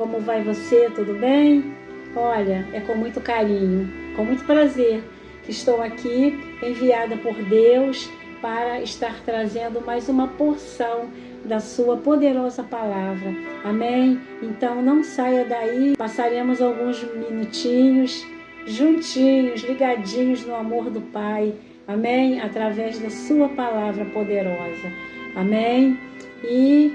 como vai você? Tudo bem? Olha, é com muito carinho, com muito prazer que estou aqui, enviada por Deus, para estar trazendo mais uma porção da sua poderosa palavra. Amém? Então não saia daí, passaremos alguns minutinhos juntinhos, ligadinhos no amor do Pai. Amém? Através da sua palavra poderosa. Amém? E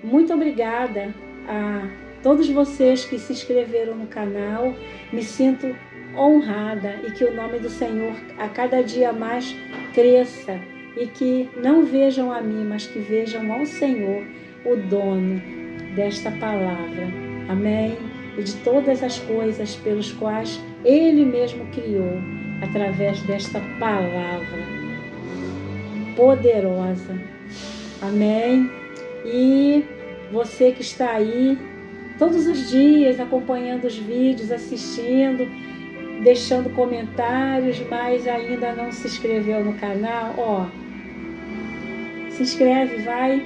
muito obrigada a todos vocês que se inscreveram no canal. Me sinto honrada e que o nome do Senhor a cada dia mais cresça e que não vejam a mim, mas que vejam ao Senhor, o dono desta palavra. Amém? E de todas as coisas pelos quais Ele mesmo criou, através desta palavra poderosa. Amém? E você que está aí todos os dias acompanhando os vídeos, assistindo, deixando comentários, mas ainda não se inscreveu no canal, se inscreve, vai.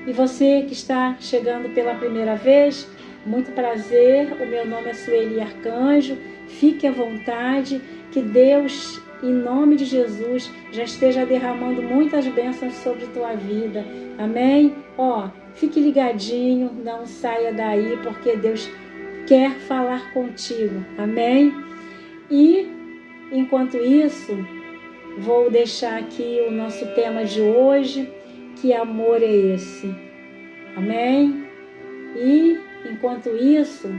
E você que está chegando pela primeira vez, muito prazer, o meu nome é Sueli Arcanjo, fique à vontade, que Deus, em nome de Jesus, já esteja derramando muitas bênçãos sobre tua vida, amém? Fique ligadinho, não saia daí, porque Deus quer falar contigo, amém? E, enquanto isso, vou deixar aqui o nosso tema de hoje, que amor é esse, amém? E, enquanto isso,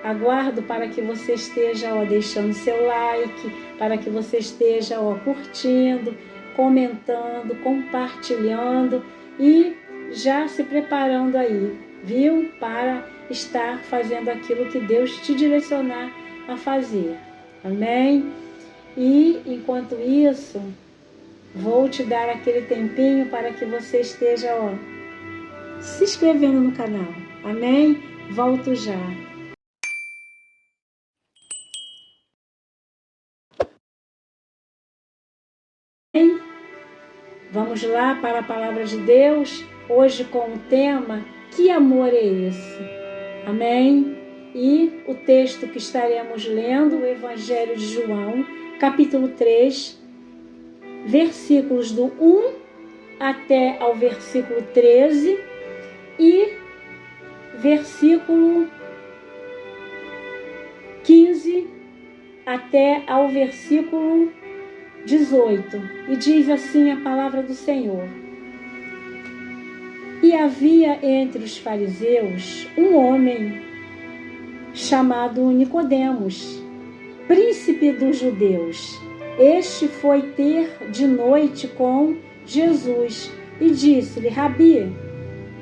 aguardo para que você esteja deixando seu like, para que você esteja curtindo, comentando, compartilhando e já se preparando aí, viu? Para estar fazendo aquilo que Deus te direcionar a fazer, amém? E enquanto isso, vou te dar aquele tempinho para que você esteja se inscrevendo no canal, amém? Volto já. Vamos lá para a palavra de Deus, hoje com o tema, que amor é esse? Amém? E o texto que estaremos lendo, o Evangelho de João, capítulo 3, versículos do 1 até ao versículo 13 e versículo 15 até ao versículo 18. E diz assim a palavra do Senhor: E havia entre os fariseus um homem chamado Nicodemos, príncipe dos judeus. Este foi ter de noite com Jesus e disse-lhe: Rabi,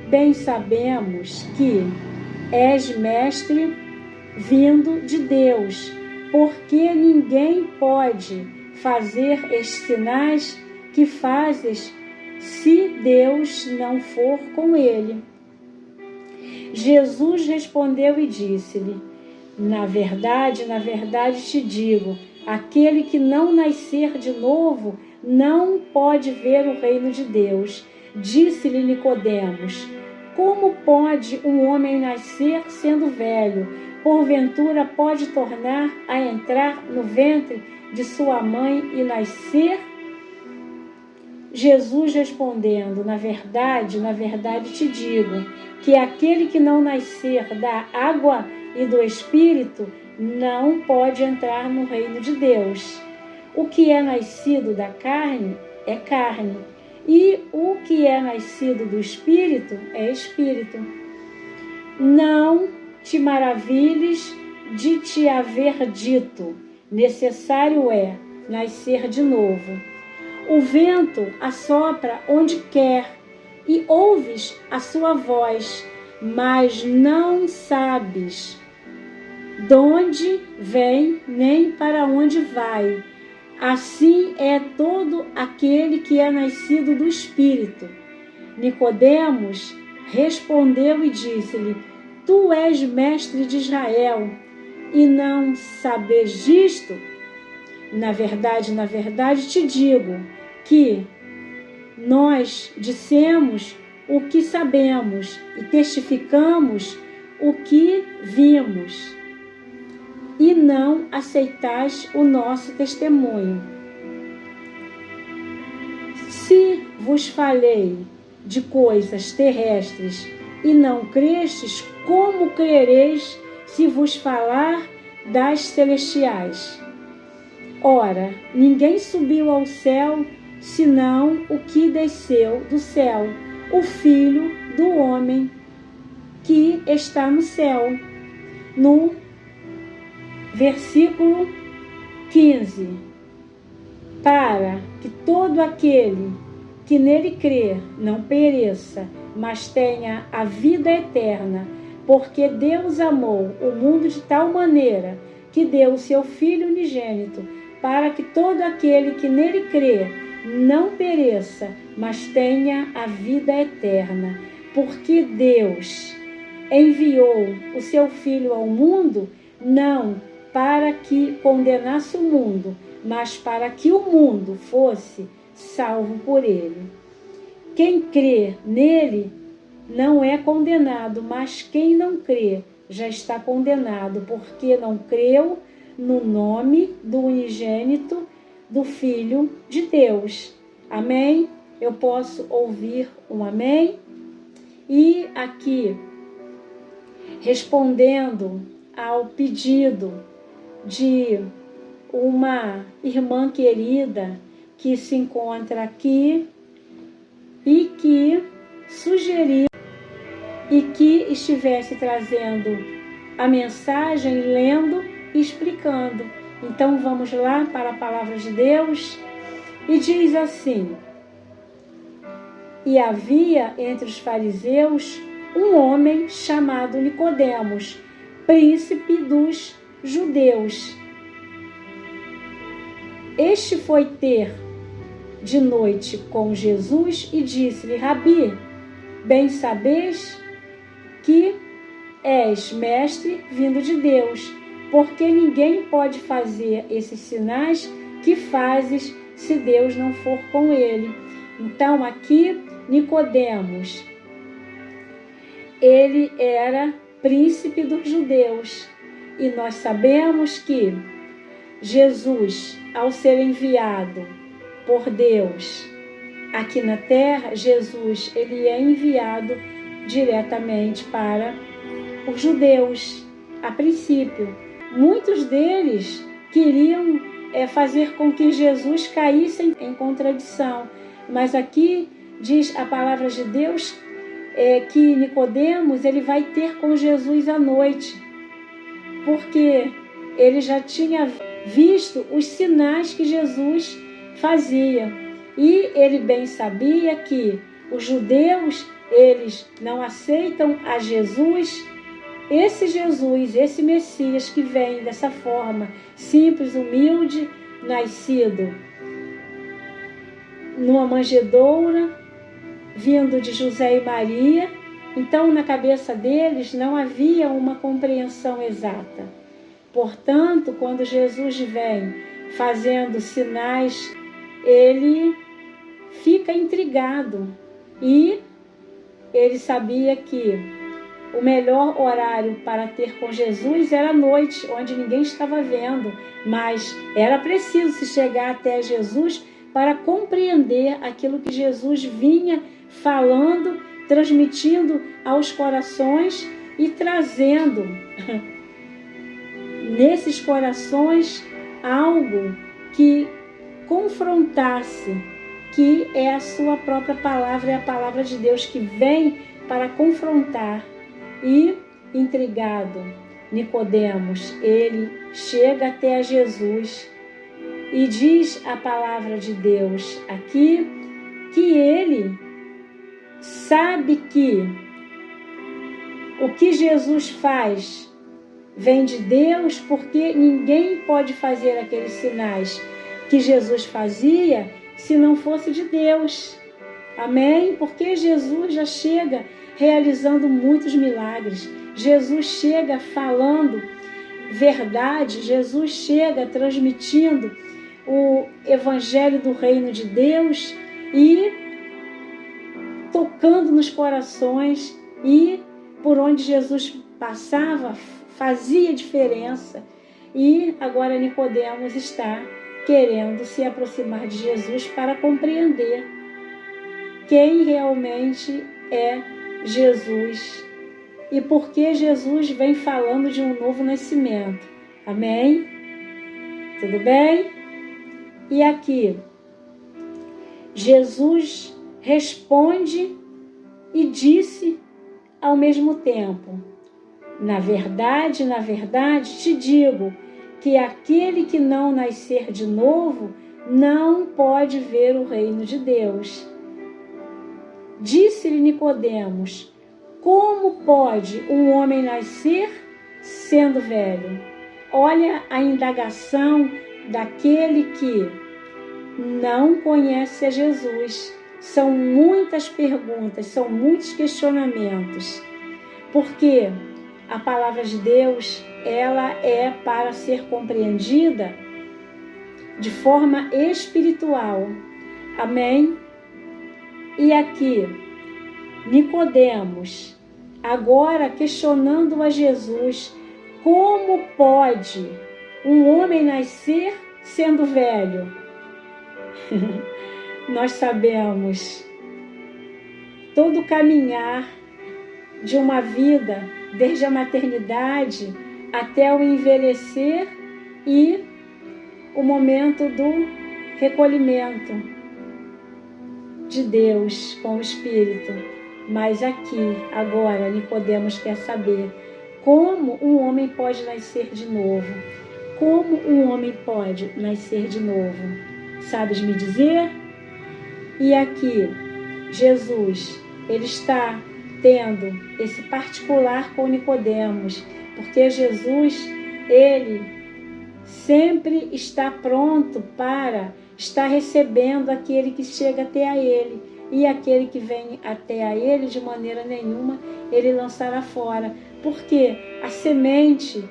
bem sabemos que és mestre vindo de Deus, porque ninguém pode fazer estes sinais que fazes se Deus não for com ele. Jesus respondeu e disse-lhe: na verdade te digo, aquele que não nascer de novo não pode ver o reino de Deus. Disse-lhe Nicodemos: como pode um homem nascer sendo velho? Porventura pode tornar a entrar no ventre de sua mãe e nascer? Jesus respondendo: na verdade te digo, que aquele que não nascer da água e do Espírito não pode entrar no reino de Deus. O que é nascido da carne é carne, e o que é nascido do Espírito é Espírito. Não te maravilhes de te haver dito: necessário é nascer de novo. O vento assopra onde quer e ouves a sua voz, mas não sabes de onde vem nem para onde vai. Assim é todo aquele que é nascido do Espírito. Nicodemos respondeu e disse-lhe: tu és mestre de Israel e não sabes disto? Na verdade te digo que nós dissemos o que sabemos e testificamos o que vimos e não aceitais o nosso testemunho. Se vos falei de coisas terrestres e não crestes, como crereis se vos falar das celestiais? Ora, ninguém subiu ao céu, senão o que desceu do céu, o Filho do homem que está no céu. No versículo 15, para que todo aquele que nele crê não pereça, mas tenha a vida eterna, porque Deus amou o mundo de tal maneira que deu o seu Filho unigênito, para que todo aquele que nele crê não pereça, mas tenha a vida eterna. Porque Deus enviou o seu Filho ao mundo, não para que condenasse o mundo, mas para que o mundo fosse salvo por ele. Quem crê nele não é condenado, mas quem não crê já está condenado, porque não creu no nome do unigênito do Filho de Deus. Amém? Eu posso ouvir um amém? E aqui, respondendo ao pedido de uma irmã querida que se encontra aqui e que sugeriu e que estivesse trazendo a mensagem, lendo e explicando. Então vamos lá para a palavra de Deus, e diz assim: e havia entre os fariseus um homem chamado Nicodemos, príncipe dos judeus. Este foi ter de noite com Jesus e disse-lhe: Rabi, bem sabes que és mestre vindo de Deus, porque ninguém pode fazer esses sinais que fazes se Deus não for com ele. Então aqui Nicodemos, ele era príncipe dos judeus, e nós sabemos que Jesus, ao ser enviado por Deus aqui na terra, Jesus ele é enviado diretamente para os judeus. A princípio, muitos deles queriam fazer com que Jesus caísse em contradição, mas aqui diz a palavra de Deus que Nicodemos ele vai ter com Jesus à noite, porque ele já tinha visto os sinais que Jesus fazia, e ele bem sabia que os judeus eles não aceitam a Jesus, esse Messias que vem dessa forma simples, humilde, nascido numa manjedoura, vindo de José e Maria. Então, na cabeça deles não havia uma compreensão exata. Portanto, quando Jesus vem fazendo sinais, ele fica intrigado, e ele sabia que o melhor horário para ter com Jesus era a noite, onde ninguém estava vendo, mas era preciso se chegar até Jesus para compreender aquilo que Jesus vinha falando, transmitindo aos corações e trazendo nesses corações algo que confrontasse, que é a sua própria palavra, é a palavra de Deus que vem para confrontar. E intrigado, Nicodemos, ele chega até a Jesus e diz a palavra de Deus aqui que ele sabe que o que Jesus faz vem de Deus, porque ninguém pode fazer aqueles sinais que Jesus fazia se não fosse de Deus. Amém? Porque Jesus já chega realizando muitos milagres. Jesus chega falando verdade, Jesus chega transmitindo o evangelho do reino de Deus e tocando nos corações, e por onde Jesus passava, fazia diferença. E agora Nicodemos está querendo se aproximar de Jesus para compreender quem realmente é Jesus e por que Jesus vem falando de um novo nascimento. Amém? Tudo bem? E aqui, Jesus responde e disse ao mesmo tempo: na verdade, te digo que aquele que não nascer de novo não pode ver o reino de Deus. Disse-lhe Nicodemos: como pode um homem nascer sendo velho? Olha a indagação daquele que não conhece a Jesus. São muitas perguntas, são muitos questionamentos. Porque a palavra de Deus, ela é para ser compreendida de forma espiritual. Amém? E aqui, Nicodemos, agora questionando a Jesus: como pode um homem nascer sendo velho? Nós sabemos todo o caminhar de uma vida, desde a maternidade até o envelhecer e o momento do recolhimento de Deus com o Espírito. Mas aqui, agora, Nicodemos quer saber como um homem pode nascer de novo. Como um homem pode nascer de novo? Sabes me dizer? E aqui, Jesus, ele está tendo esse particular com Nicodemos, porque Jesus, ele sempre está pronto para estar recebendo aquele que chega até a ele, e aquele que vem até a ele, de maneira nenhuma, ele lançará fora. Porque a semente,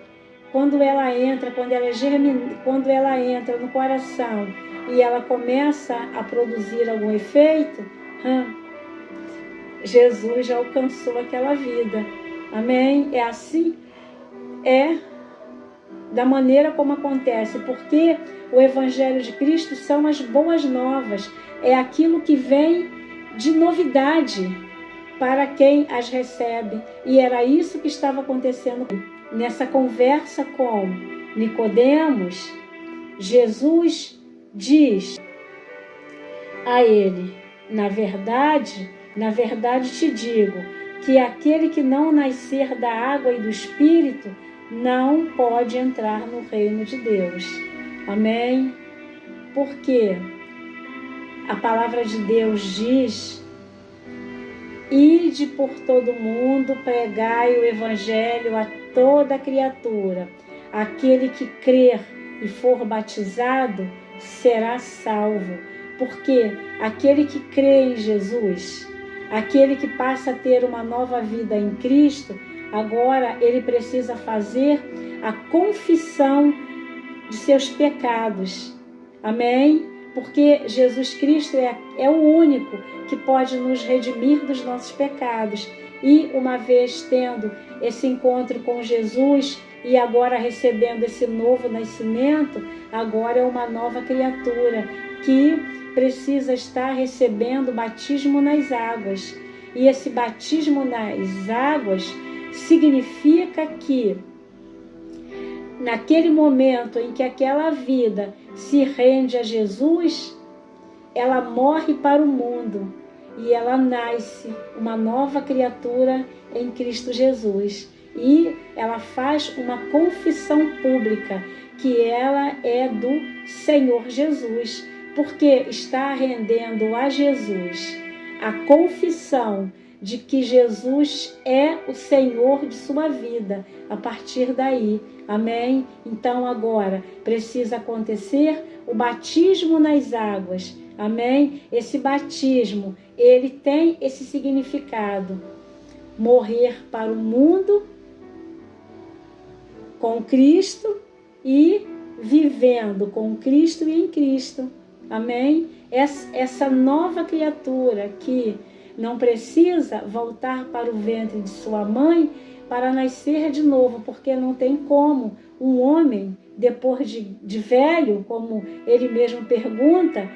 quando ela entra, quando ela entra no coração e ela começa a produzir algum efeito, Jesus já alcançou aquela vida. Amém? É assim? É da maneira como acontece, porque o Evangelho de Cristo são as boas novas, é aquilo que vem de novidade para quem as recebe. E era isso que estava acontecendo nessa conversa com Nicodemos. Jesus diz a ele: na verdade te digo que aquele que não nascer da água e do Espírito não pode entrar no reino de Deus. Amém? Porque a palavra de Deus diz: ide por todo mundo, pregai o Evangelho a toda criatura. Aquele que crer e for batizado será salvo. Porque aquele que crê em Jesus, aquele que passa a ter uma nova vida em Cristo, agora ele precisa fazer a confissão de seus pecados. Amém? Porque Jesus Cristo é o único que pode nos redimir dos nossos pecados. E uma vez tendo esse encontro com Jesus e agora recebendo esse novo nascimento, agora é uma nova criatura que precisa estar recebendo o batismo nas águas. E esse batismo nas águas significa que naquele momento em que aquela vida se rende a Jesus, ela morre para o mundo e ela nasce uma nova criatura em Cristo Jesus. E ela faz uma confissão pública que ela é do Senhor Jesus, porque está rendendo a Jesus a confissão de que Jesus é o Senhor de sua vida. A partir daí, amém? Então agora precisa acontecer o batismo nas águas, amém? Esse batismo, ele tem esse significado: morrer para o mundo com Cristo e vivendo com Cristo e em Cristo. Amém? Essa nova criatura que não precisa voltar para o ventre de sua mãe para nascer de novo, porque não tem como um homem, depois de velho, como ele mesmo pergunta,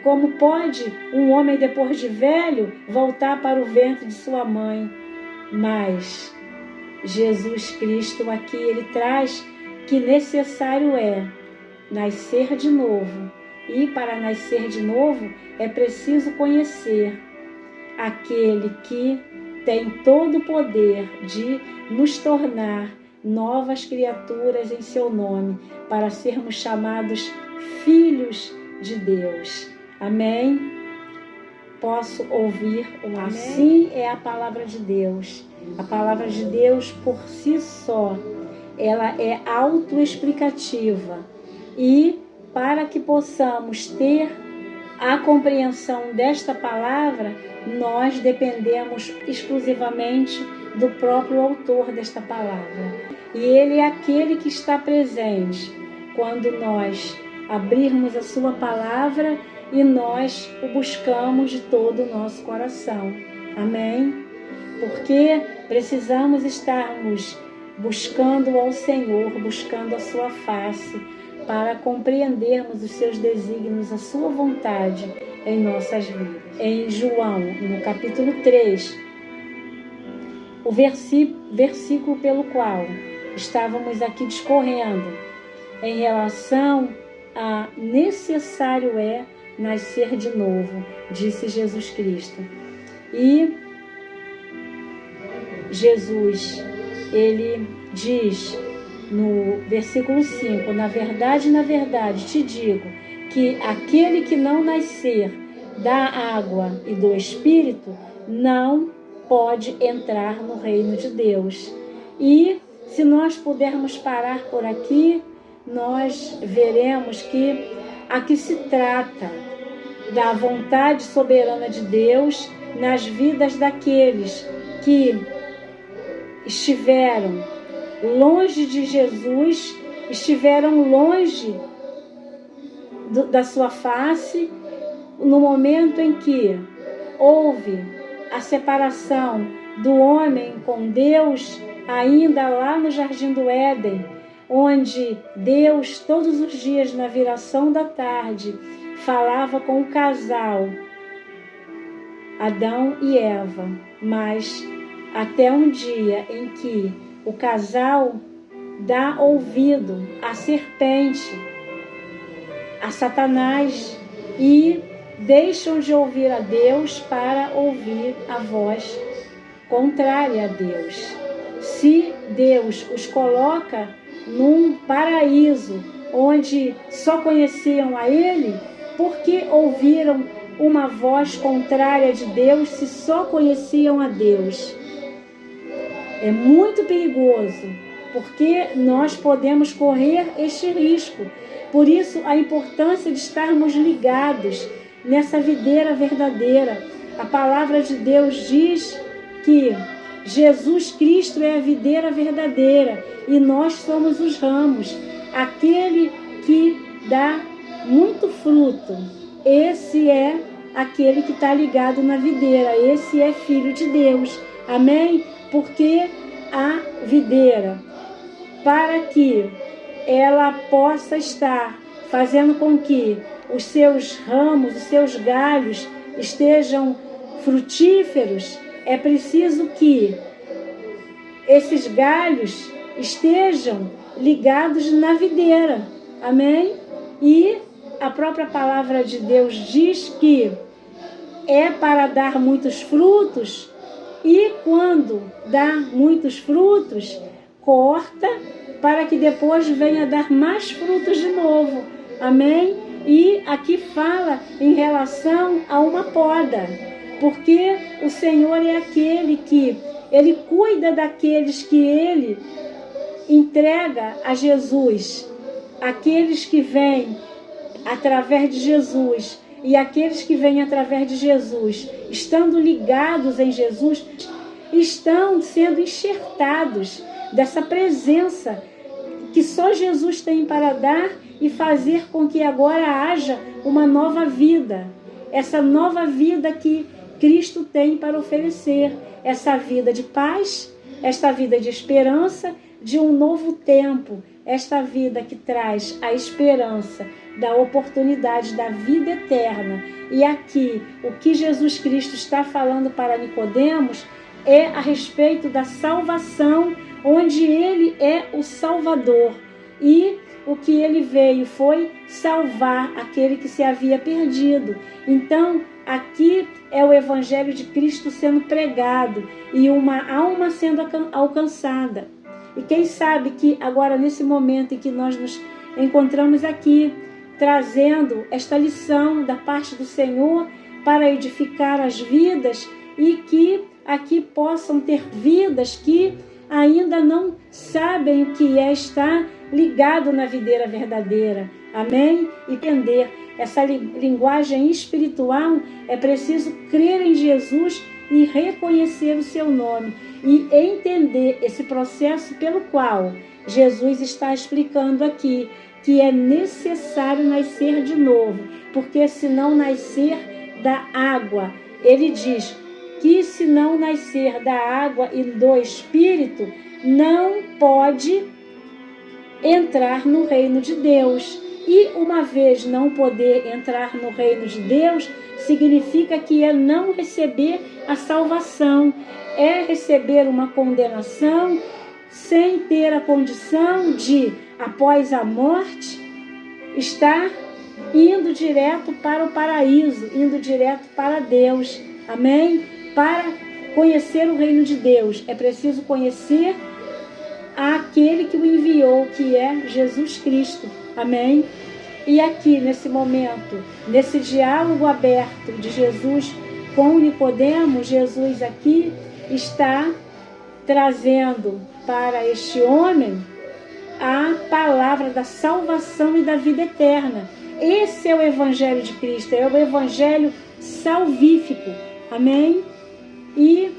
como pode um homem, depois de velho, voltar para o ventre de sua mãe? Mas Jesus Cristo aqui, ele traz que necessário é nascer de novo. E para nascer de novo é preciso conhecer aquele que tem todo o poder de nos tornar novas criaturas em seu nome, para sermos chamados filhos de Deus. Amém? Posso ouvir um amém? Assim é a palavra de Deus. A palavra de Deus por si só, ela é autoexplicativa. E para que possamos ter a compreensão desta palavra, nós dependemos exclusivamente do próprio autor desta palavra. E ele é aquele que está presente quando nós abrirmos a sua palavra e nós o buscamos de todo o nosso coração. Amém? Porque precisamos estarmos buscando ao Senhor, buscando a sua face, para compreendermos os seus desígnios, a sua vontade em nossas vidas. Em João, no capítulo 3, o versículo pelo qual estávamos aqui discorrendo, em relação a necessário é nascer de novo, disse Jesus Cristo. E Jesus, ele diz no versículo 5, na verdade, te digo, que aquele que não nascer da água e do Espírito não pode entrar no reino de Deus. E se nós pudermos parar por aqui, nós veremos que aqui se trata da vontade soberana de Deus nas vidas daqueles que estiveram longe de Jesus, estiveram longe da sua face, no momento em que houve a separação do homem com Deus, ainda lá no Jardim do Éden, onde Deus, todos os dias, na viração da tarde, falava com o casal, Adão e Eva, mas até um dia em que o casal dá ouvido à serpente, a Satanás, e deixam de ouvir a Deus para ouvir a voz contrária a Deus. Se Deus os coloca num paraíso onde só conheciam a Ele, por que ouviram uma voz contrária de Deus se só conheciam a Deus? É muito perigoso, porque nós podemos correr este risco. Por isso, a importância de estarmos ligados nessa videira verdadeira. A palavra de Deus diz que Jesus Cristo é a videira verdadeira e nós somos os ramos, aquele que dá muito fruto. Esse é aquele que está ligado na videira, esse é filho de Deus. Amém? Porque a videira, para que ela possa estar fazendo com que os seus ramos, os seus galhos estejam frutíferos, é preciso que esses galhos estejam ligados na videira. Amém? E a própria palavra de Deus diz que é para dar muitos frutos, e quando dá muitos frutos, corta para que depois venha dar mais frutos de novo. Amém? E aqui fala em relação a uma poda, porque o Senhor é aquele que Ele cuida daqueles que Ele entrega a Jesus, aqueles que vêm através de Jesus. E aqueles que vêm através de Jesus, estando ligados em Jesus, estão sendo enxertados dessa presença que só Jesus tem para dar e fazer com que agora haja uma nova vida. Essa nova vida que Cristo tem para oferecer. Essa vida de paz, esta vida de esperança de um novo tempo, esta vida que traz a esperança da oportunidade da vida eterna. E aqui, o que Jesus Cristo está falando para Nicodemos é a respeito da salvação, onde ele é o Salvador. E o que ele veio foi salvar aquele que se havia perdido. Então, aqui é o Evangelho de Cristo sendo pregado e uma alma sendo alcançada. E quem sabe que agora, nesse momento em que nós nos encontramos aqui, trazendo esta lição da parte do Senhor para edificar as vidas, e que aqui possam ter vidas que ainda não sabem o que é estar ligado na videira verdadeira. Amém? E entender essa linguagem espiritual, é preciso crer em Jesus e reconhecer o seu nome e entender esse processo pelo qual Jesus está explicando aqui que é necessário nascer de novo, porque se não nascer da água, ele diz que se não nascer da água e do Espírito, não pode entrar no reino de Deus. E uma vez não poder entrar no reino de Deus, significa que é não receber a salvação, é receber uma condenação sem ter a condição de, após a morte, estar indo direto para o paraíso, indo direto para Deus. Amém? Para conhecer o reino de Deus, é preciso conhecer aquele que o enviou, que é Jesus Cristo. Amém? E aqui, nesse momento, nesse diálogo aberto de Jesus com Nicodemos, Jesus aqui está trazendo para este homem a palavra da salvação e da vida eterna. Esse é o Evangelho de Cristo, é o Evangelho salvífico. Amém? E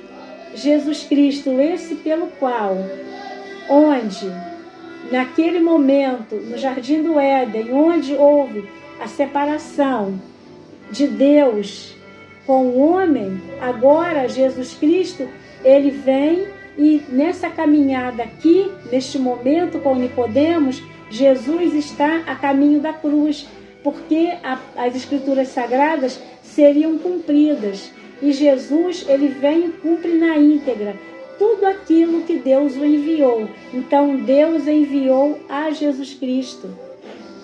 Jesus Cristo, esse pelo qual, onde, naquele momento, no Jardim do Éden, onde houve a separação de Deus com o homem, agora Jesus Cristo, ele vem e nessa caminhada aqui, neste momento com Nicodemos, Jesus está a caminho da cruz, porque as Escrituras Sagradas seriam cumpridas. E Jesus, ele vem e cumpre na íntegra tudo aquilo que Deus o enviou. Então, Deus enviou a Jesus Cristo.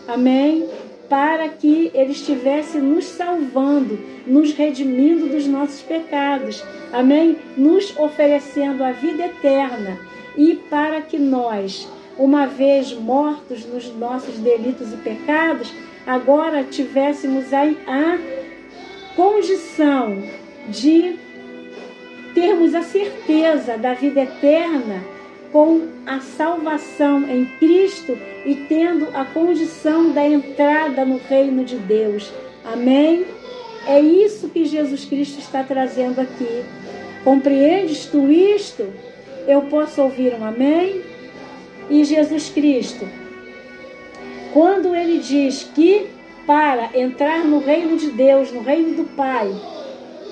Amém? Para que ele estivesse nos salvando, nos redimindo dos nossos pecados. Amém? Nos oferecendo a vida eterna. E para que nós, uma vez mortos nos nossos delitos e pecados, agora tivéssemos a condição de termos a certeza da vida eterna com a salvação em Cristo e tendo a condição da entrada no reino de Deus. Amém? É isso que Jesus Cristo está trazendo aqui. Compreendes tu isto? Eu posso ouvir um amém? E Jesus Cristo, quando ele diz que para entrar no reino de Deus, no reino do Pai,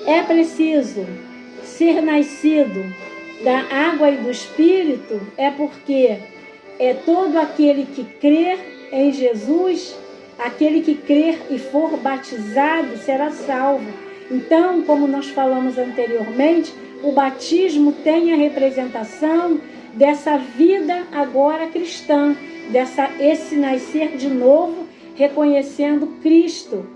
é preciso ser nascido da água e do Espírito, é porque é todo aquele que crer em Jesus, aquele que crer e for batizado será salvo. Então, como nós falamos anteriormente, o batismo tem a representação dessa vida agora cristã, esse nascer de novo, reconhecendo Cristo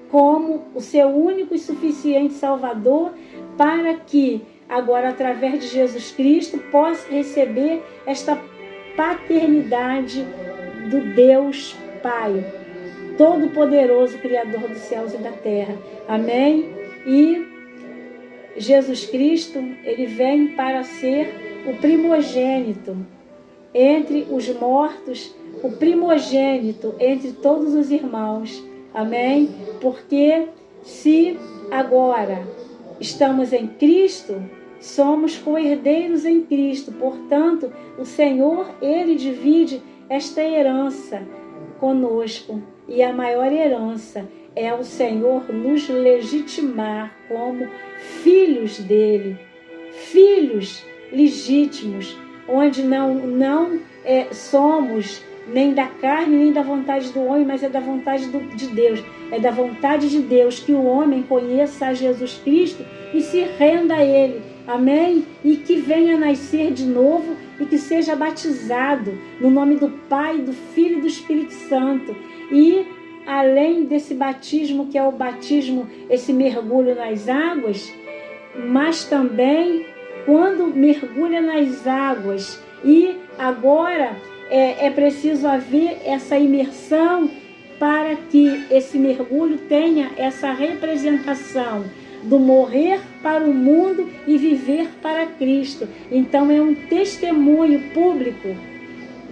como o seu único e suficiente Salvador, para que agora, através de Jesus Cristo, possa receber esta paternidade do Deus Pai, Todo-Poderoso, Criador dos céus e da terra. Amém? E Jesus Cristo, ele vem para ser o primogênito entre os mortos, o primogênito entre todos os irmãos. Amém? Porque se agora estamos em Cristo, somos co-herdeiros em Cristo. Portanto, o Senhor, ele divide esta herança conosco. E a maior herança é o Senhor nos legitimar como filhos dele. Filhos legítimos, onde não somos nem da carne, nem da vontade do homem, mas é da vontade de Deus. É da vontade de Deus que o homem conheça a Jesus Cristo e se renda a Ele. Amém? E que venha nascer de novo e que seja batizado no nome do Pai, do Filho e do Espírito Santo. E além desse batismo, que é o batismo, esse mergulho nas águas, mas também quando mergulha nas águas e agora é preciso haver essa imersão para que esse mergulho tenha essa representação do morrer para o mundo e viver para Cristo. Então é um testemunho público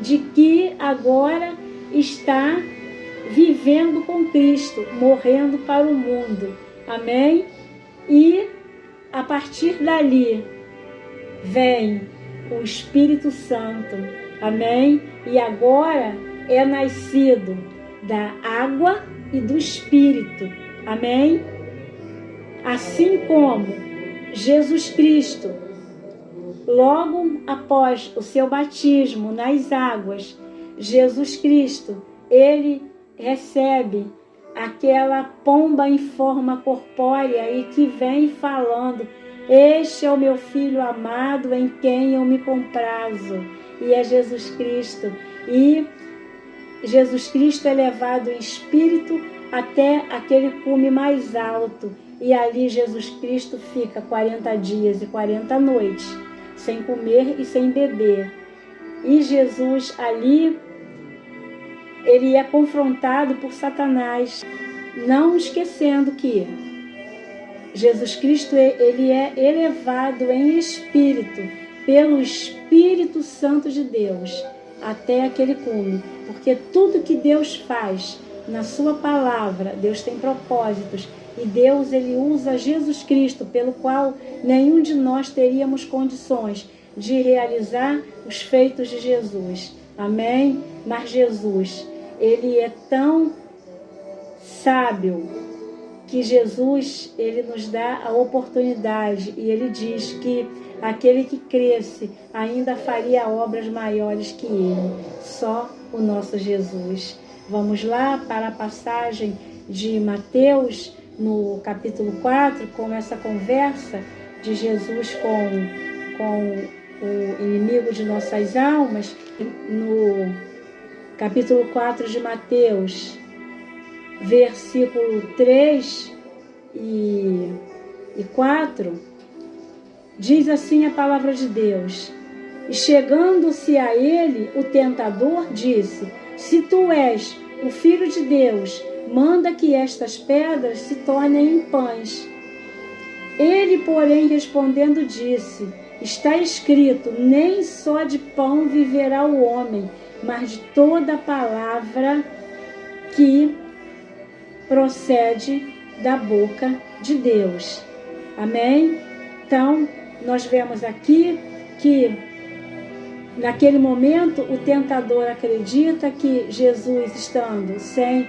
de que agora está vivendo com Cristo, morrendo para o mundo. Amém? E a partir dali vem o Espírito Santo. Amém? E agora é nascido da água e do Espírito. Amém? Assim como Jesus Cristo, logo após o seu batismo nas águas, Jesus Cristo, ele recebe aquela pomba em forma corpórea e que vem falando: este é o meu Filho amado em quem eu me comprazo. E é Jesus Cristo. E Jesus Cristo é levado em espírito até aquele cume mais alto. E ali Jesus Cristo fica 40 dias e 40 noites, sem comer e sem beber. E Jesus ali, ele é confrontado por Satanás, não esquecendo que Jesus Cristo, ele é elevado em espírito pelo Espírito Santo de Deus até aquele cume, porque tudo que Deus faz na sua palavra, Deus tem propósitos, e Deus, ele usa Jesus Cristo, pelo qual nenhum de nós teríamos condições de realizar os feitos de Jesus. Amém? Mas Jesus, ele é tão sábio que Jesus, ele nos dá a oportunidade e ele diz que aquele que cresce ainda faria obras maiores que ele, só o nosso Jesus. Vamos lá para a passagem de Mateus, no capítulo 4, com essa conversa de Jesus com o inimigo de nossas almas. No capítulo 4 de Mateus, versículo 3 e 4, diz assim a palavra de Deus: e chegando-se a ele, o tentador disse: se tu és o Filho de Deus, manda que estas pedras se tornem em pães. Ele, porém, respondendo, disse: está escrito, nem só de pão viverá o homem, mas de toda palavra que procede da boca de Deus. Amém? Então, nós vemos aqui que naquele momento o tentador acredita que Jesus, estando sem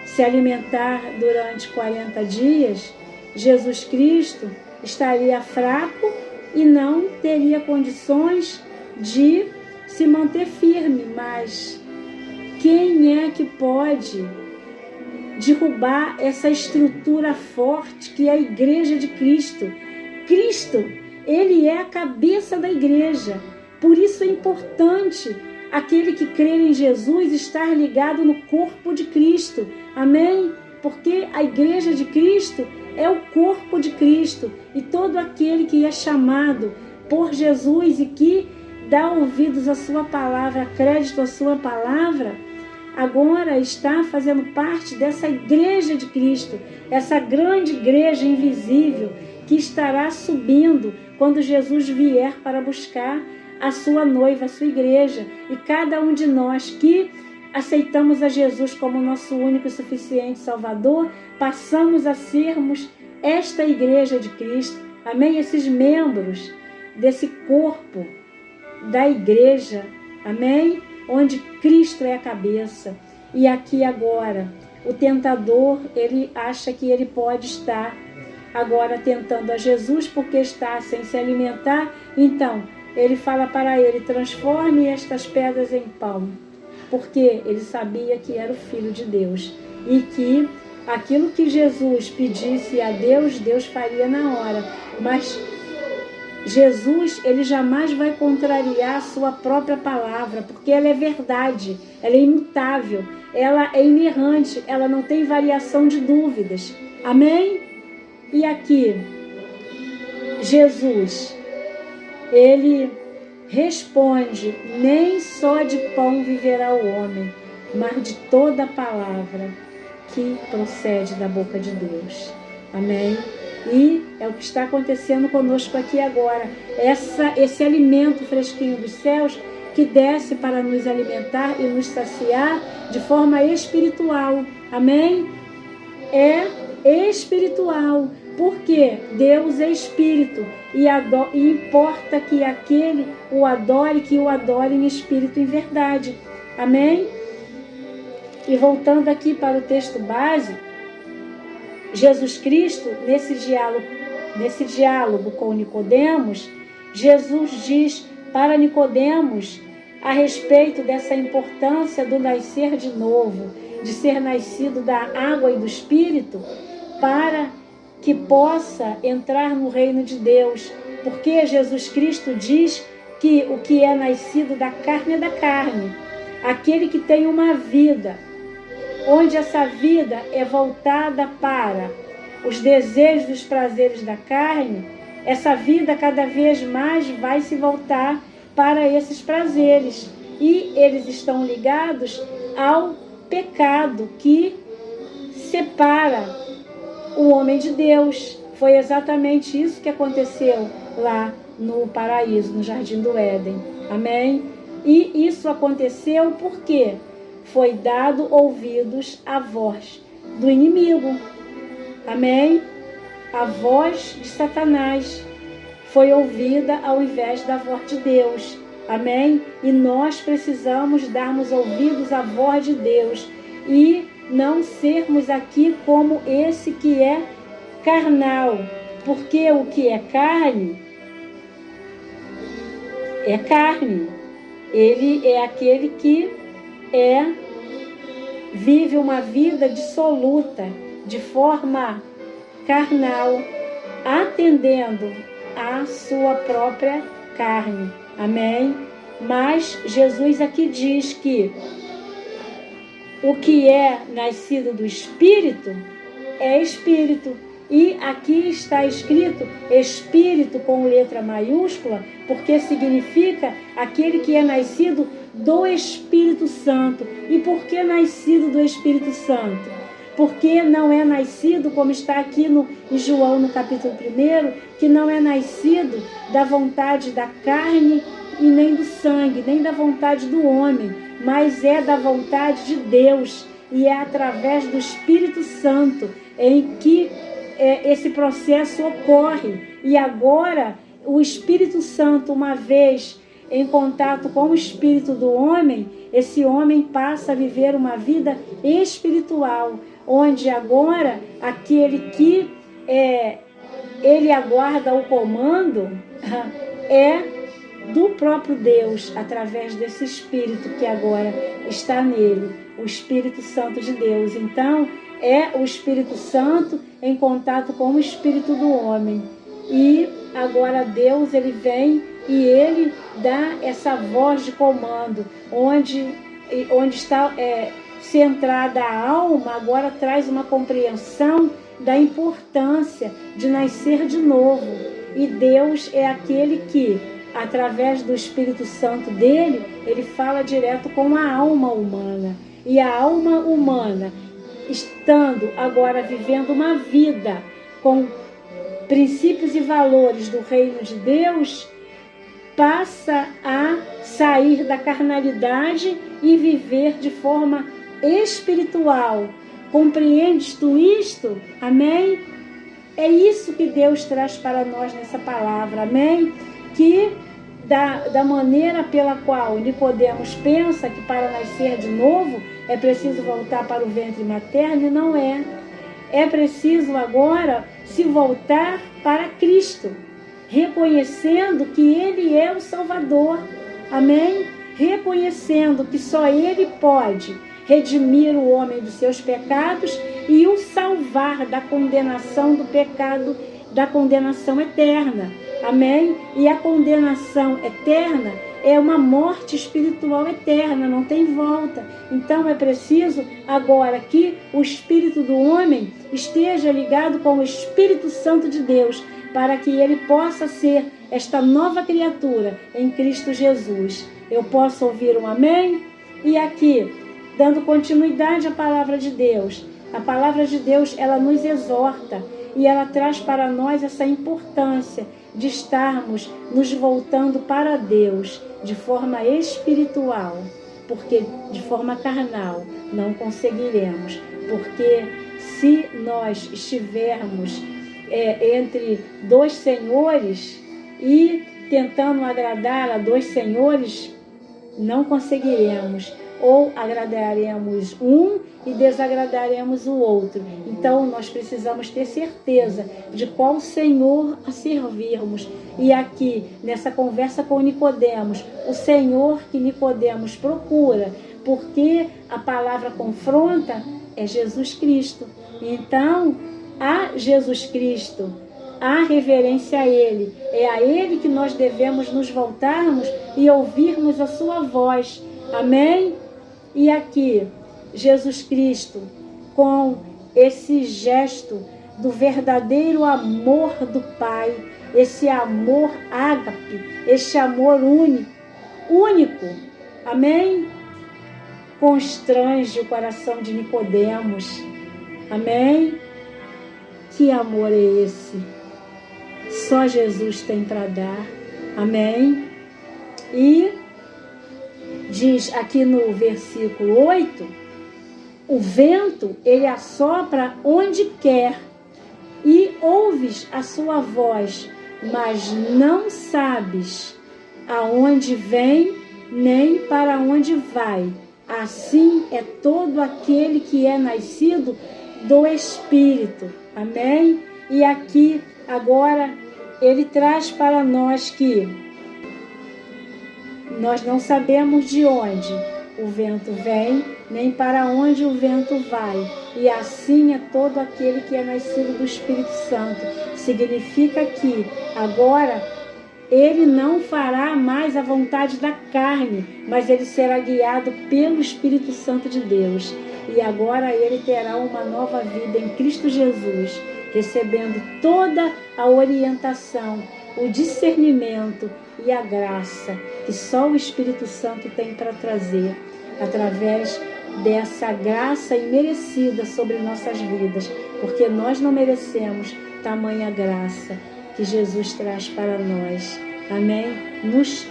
se alimentar durante 40 dias, Jesus Cristo estaria fraco e não teria condições de se manter firme. Mas quem é que pode derrubar essa estrutura forte que é a Igreja de Cristo? Cristo, ele é a cabeça da igreja. Por isso é importante aquele que crer em Jesus estar ligado no corpo de Cristo. Amém? Porque a igreja de Cristo é o corpo de Cristo. E todo aquele que é chamado por Jesus e que dá ouvidos à sua palavra, crédito à sua palavra, agora está fazendo parte dessa igreja de Cristo, essa grande igreja invisível que estará subindo quando Jesus vier para buscar a sua noiva, a sua igreja. E cada um de nós que aceitamos a Jesus como nosso único e suficiente Salvador, passamos a sermos esta igreja de Cristo. Amém? Esses membros desse corpo da igreja. Amém? Onde Cristo é a cabeça. E aqui agora, o tentador, ele acha que ele pode estar agora tentando a Jesus porque está sem se alimentar. Então, ele fala para ele: transforme estas pedras em pão, porque ele sabia que era o Filho de Deus e que aquilo que Jesus pedisse a Deus, Deus faria na hora. Mas Jesus, ele jamais vai contrariar a sua própria palavra, porque ela é verdade, ela é imutável, ela é inerrante, ela não tem variação de dúvidas. Amém? E aqui, Jesus, ele responde: nem só de pão viverá o homem, mas de toda palavra que procede da boca de Deus. Amém? E é o que está acontecendo conosco aqui agora. Esse alimento fresquinho dos céus que desce para nos alimentar e nos saciar de forma espiritual. Amém? É espiritual. Porque Deus é espírito e importa que aquele o adore, que o adore em espírito e em verdade. Amém? E voltando aqui para o texto base, Jesus Cristo, nesse diálogo com Nicodemos, Jesus diz para Nicodemos a respeito dessa importância do nascer de novo, de ser nascido da água e do Espírito, para que possa entrar no reino de Deus. Porque Jesus Cristo diz que o que é nascido da carne é da carne. Aquele que tem uma vida, onde essa vida é voltada para os desejos dos prazeres da carne, essa vida cada vez mais vai se voltar para esses prazeres. E eles estão ligados ao pecado que separa o homem de Deus. Foi exatamente isso que aconteceu lá no paraíso, no Jardim do Éden. Amém? E isso aconteceu porque foi dado ouvidos à voz do inimigo. Amém? A voz de Satanás foi ouvida ao invés da voz de Deus. Amém? E nós precisamos darmos ouvidos à voz de Deus e não sermos aqui como esse que é carnal. Porque o que é carne, é carne. Ele é aquele que vive uma vida dissoluta, de forma carnal, atendendo à sua própria carne. Amém? Mas Jesus aqui diz que o que é nascido do Espírito é Espírito. E aqui está escrito Espírito com letra maiúscula, porque significa aquele que é nascido do Espírito Santo. E por que nascido do Espírito Santo? Porque não é nascido, como está aqui em João, no capítulo 1, que não é nascido da vontade da carne e nem do sangue, nem da vontade do homem, mas é da vontade de Deus. E é através do Espírito Santo em que esse processo ocorre. E agora, o Espírito Santo, uma vez em contato com o espírito do homem, esse homem passa a viver uma vida espiritual, onde agora aquele que ele aguarda o comando é do próprio Deus, através desse Espírito que agora está nele, o Espírito Santo de Deus. Então, é o Espírito Santo em contato com o espírito do homem. E agora Deus, ele vem e ele dá essa voz de comando, onde está centrada a alma, agora traz uma compreensão da importância de nascer de novo. E Deus é aquele que, através do Espírito Santo dele, ele fala direto com a alma humana. E a alma humana, estando agora vivendo uma vida com princípios e valores do reino de Deus, passa a sair da carnalidade e viver de forma espiritual. Compreendes tu isto? Amém? É isso que Deus traz para nós nessa palavra. Amém? Que da maneira pela qual Nicodemos pensa que para nascer de novo é preciso voltar para o ventre materno, e não é. É preciso agora se voltar para Cristo. reconhecendo que Ele é o Salvador, amém? Reconhecendo que só Ele pode redimir o homem dos seus pecados e o salvar da condenação do pecado, da condenação eterna, amém? E a condenação eterna é uma morte espiritual eterna, não tem volta. Então é preciso agora que o espírito do homem esteja ligado com o Espírito Santo de Deus, para que ele possa ser esta nova criatura em Cristo Jesus. Eu posso ouvir um amém? E aqui, dando continuidade à palavra de Deus, a palavra de Deus, ela nos exorta e ela traz para nós essa importância de estarmos nos voltando para Deus de forma espiritual, porque de forma carnal não conseguiremos, porque se nós estivermos entre dois senhores e tentando agradar a dois senhores, não conseguiremos, ou agradaremos um e desagradaremos o outro. Então nós precisamos ter certeza de qual Senhor a servirmos. E aqui, nessa conversa com Nicodemos, o Senhor que Nicodemos procura, porque a palavra confronta, é Jesus Cristo. Então, a Jesus Cristo, a reverência a Ele, é a Ele que nós devemos nos voltarmos e ouvirmos a sua voz. Amém? E aqui, Jesus Cristo, com esse gesto do verdadeiro amor do Pai, esse amor ágape, esse amor único, amém? Constrange o coração de Nicodemos, amém? Que amor é esse? Só Jesus tem para dar, amém? E diz aqui no versículo 8, o vento, ele assopra onde quer, e ouves a sua voz, mas não sabes aonde vem, nem para onde vai. Assim é todo aquele que é nascido do Espírito. Amém? E aqui, agora, ele traz para nós que nós não sabemos de onde o vento vem, nem para onde o vento vai. E assim é todo aquele que é nascido do Espírito Santo. Significa que agora ele não fará mais a vontade da carne, mas ele será guiado pelo Espírito Santo de Deus. E agora ele terá uma nova vida em Cristo Jesus, recebendo toda a orientação, o discernimento e a graça que só o Espírito Santo tem para trazer, através dessa graça imerecida sobre nossas vidas, porque nós não merecemos tamanha graça que Jesus traz para nós. Amém? Nos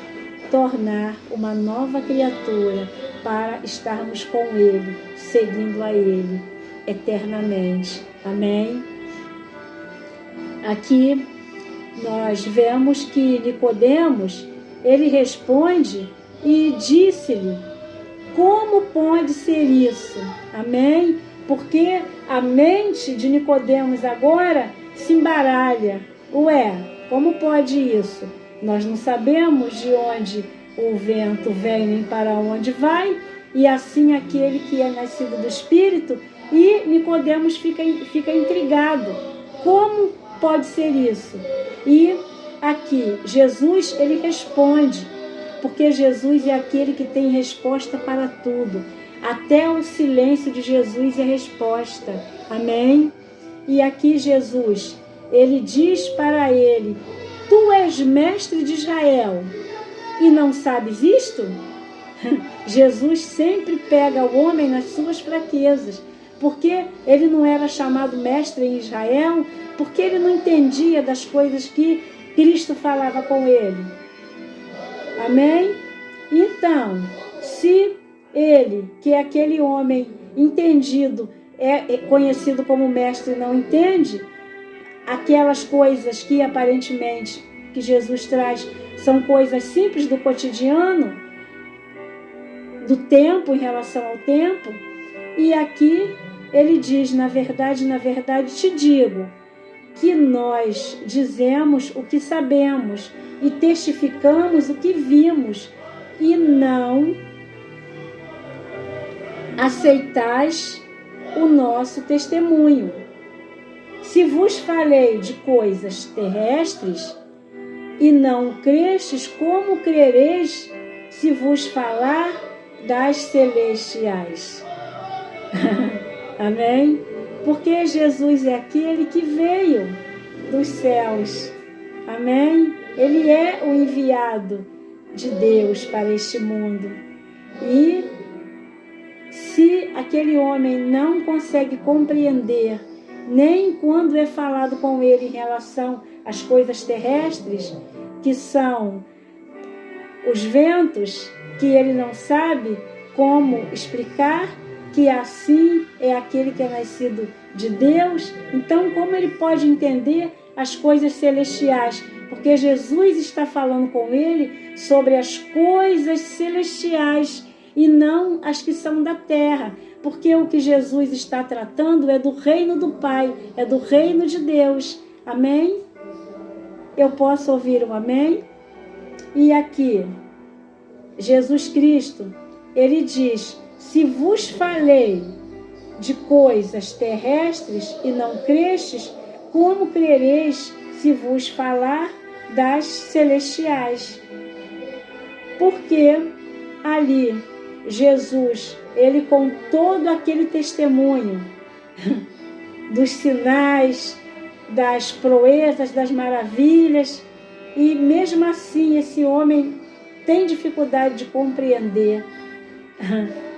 tornar uma nova criatura para estarmos com Ele, seguindo a Ele eternamente. Amém? Aqui nós vemos que Nicodemos, ele responde e disse-lhe: como pode ser isso? Amém? Porque a mente de Nicodemos agora se embaralha. Ué, como pode isso? Nós não sabemos de onde o vento vem nem para onde vai, e assim aquele que é nascido do Espírito, e Nicodemos fica intrigado. Como pode ser isso? E aqui, Jesus, ele responde, porque Jesus é aquele que tem resposta para tudo. Até o silêncio de Jesus é resposta. Amém? E aqui Jesus, ele diz para ele: tu és mestre de Israel e não sabes isto? Jesus sempre pega o homem nas suas fraquezas, porque ele não era chamado mestre em Israel, porque ele não entendia das coisas que Cristo falava com ele. Amém? Então, se ele, que é aquele homem entendido, é conhecido como mestre, não entende, aquelas coisas que aparentemente que Jesus traz são coisas simples do cotidiano, do tempo, em relação ao tempo, e aqui ele diz: na verdade te digo, que nós dizemos o que sabemos e testificamos o que vimos, e não aceitais o nosso testemunho. Se vos falei de coisas terrestres e não crestes, como crereis se vos falar das celestiais? Amém? Porque Jesus é aquele que veio dos céus. Amém? Ele é o enviado de Deus para este mundo. E se aquele homem não consegue compreender, nem quando é falado com ele em relação às coisas terrestres, que são os ventos, que ele não sabe como explicar, que assim é aquele que é nascido de Deus, então como ele pode entender as coisas celestiais? Porque Jesus está falando com ele sobre as coisas celestiais e não as que são da terra, porque o que Jesus está tratando é do reino do Pai, é do reino de Deus. Amém? Eu posso ouvir um amém? E aqui, Jesus Cristo, ele diz: se vos falei de coisas terrestres e não crestes, como crereis se vos falar das celestiais? Porque ali Jesus, ele com todo aquele testemunho dos sinais, das proezas, das maravilhas, e mesmo assim esse homem tem dificuldade de compreender.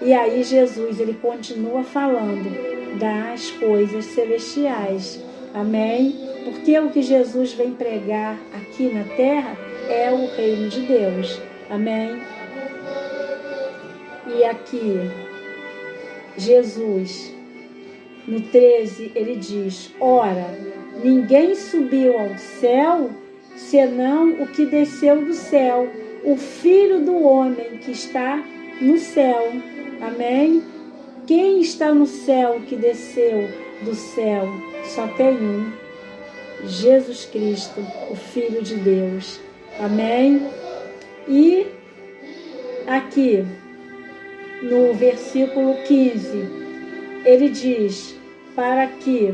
E aí Jesus, ele continua falando das coisas celestiais. Amém? Porque o que Jesus vem pregar aqui na terra é o reino de Deus. Amém? E aqui, Jesus, no 13, ele diz: ora, ninguém subiu ao céu, senão o que desceu do céu, o Filho do Homem que está no céu. Amém? Quem está no céu que desceu do céu? Só tem um: Jesus Cristo, o Filho de Deus. Amém? E aqui, no versículo 15, ele diz: para que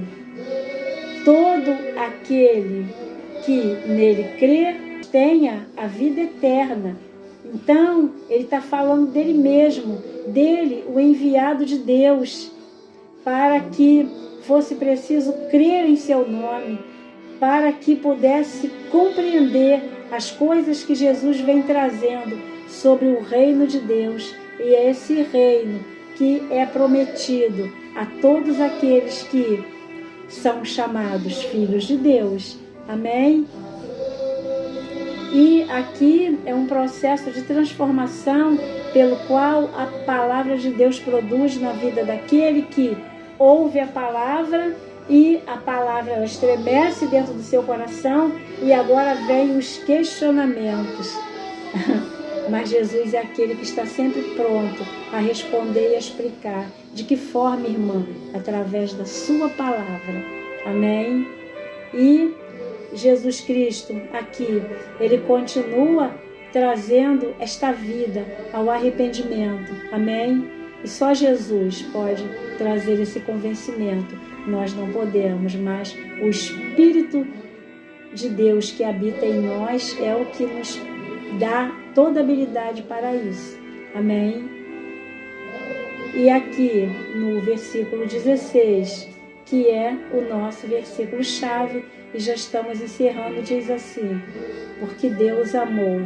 todo aquele que nele crê tenha a vida eterna. Então, ele está falando dele mesmo, dele, o enviado de Deus, para que fosse preciso crer em seu nome, para que pudesse compreender as coisas que Jesus vem trazendo sobre o reino de Deus. E é esse reino que é prometido a todos aqueles que são chamados filhos de Deus. Amém? E aqui é um processo de transformação pelo qual a palavra de Deus produz na vida daquele que ouve a palavra, e a palavra ela estremece dentro do seu coração, e agora vem os questionamentos. Mas Jesus é aquele que está sempre pronto a responder e a explicar. De que forma, irmã? Através da sua palavra. Amém? E Jesus Cristo aqui, ele continua trazendo esta vida ao arrependimento. Amém? E só Jesus pode trazer esse convencimento. Nós não podemos, mas o Espírito de Deus que habita em nós é o que nos dá toda a habilidade para isso. Amém? E aqui no versículo 16, que é o nosso versículo-chave, e já estamos encerrando, diz assim: porque Deus amou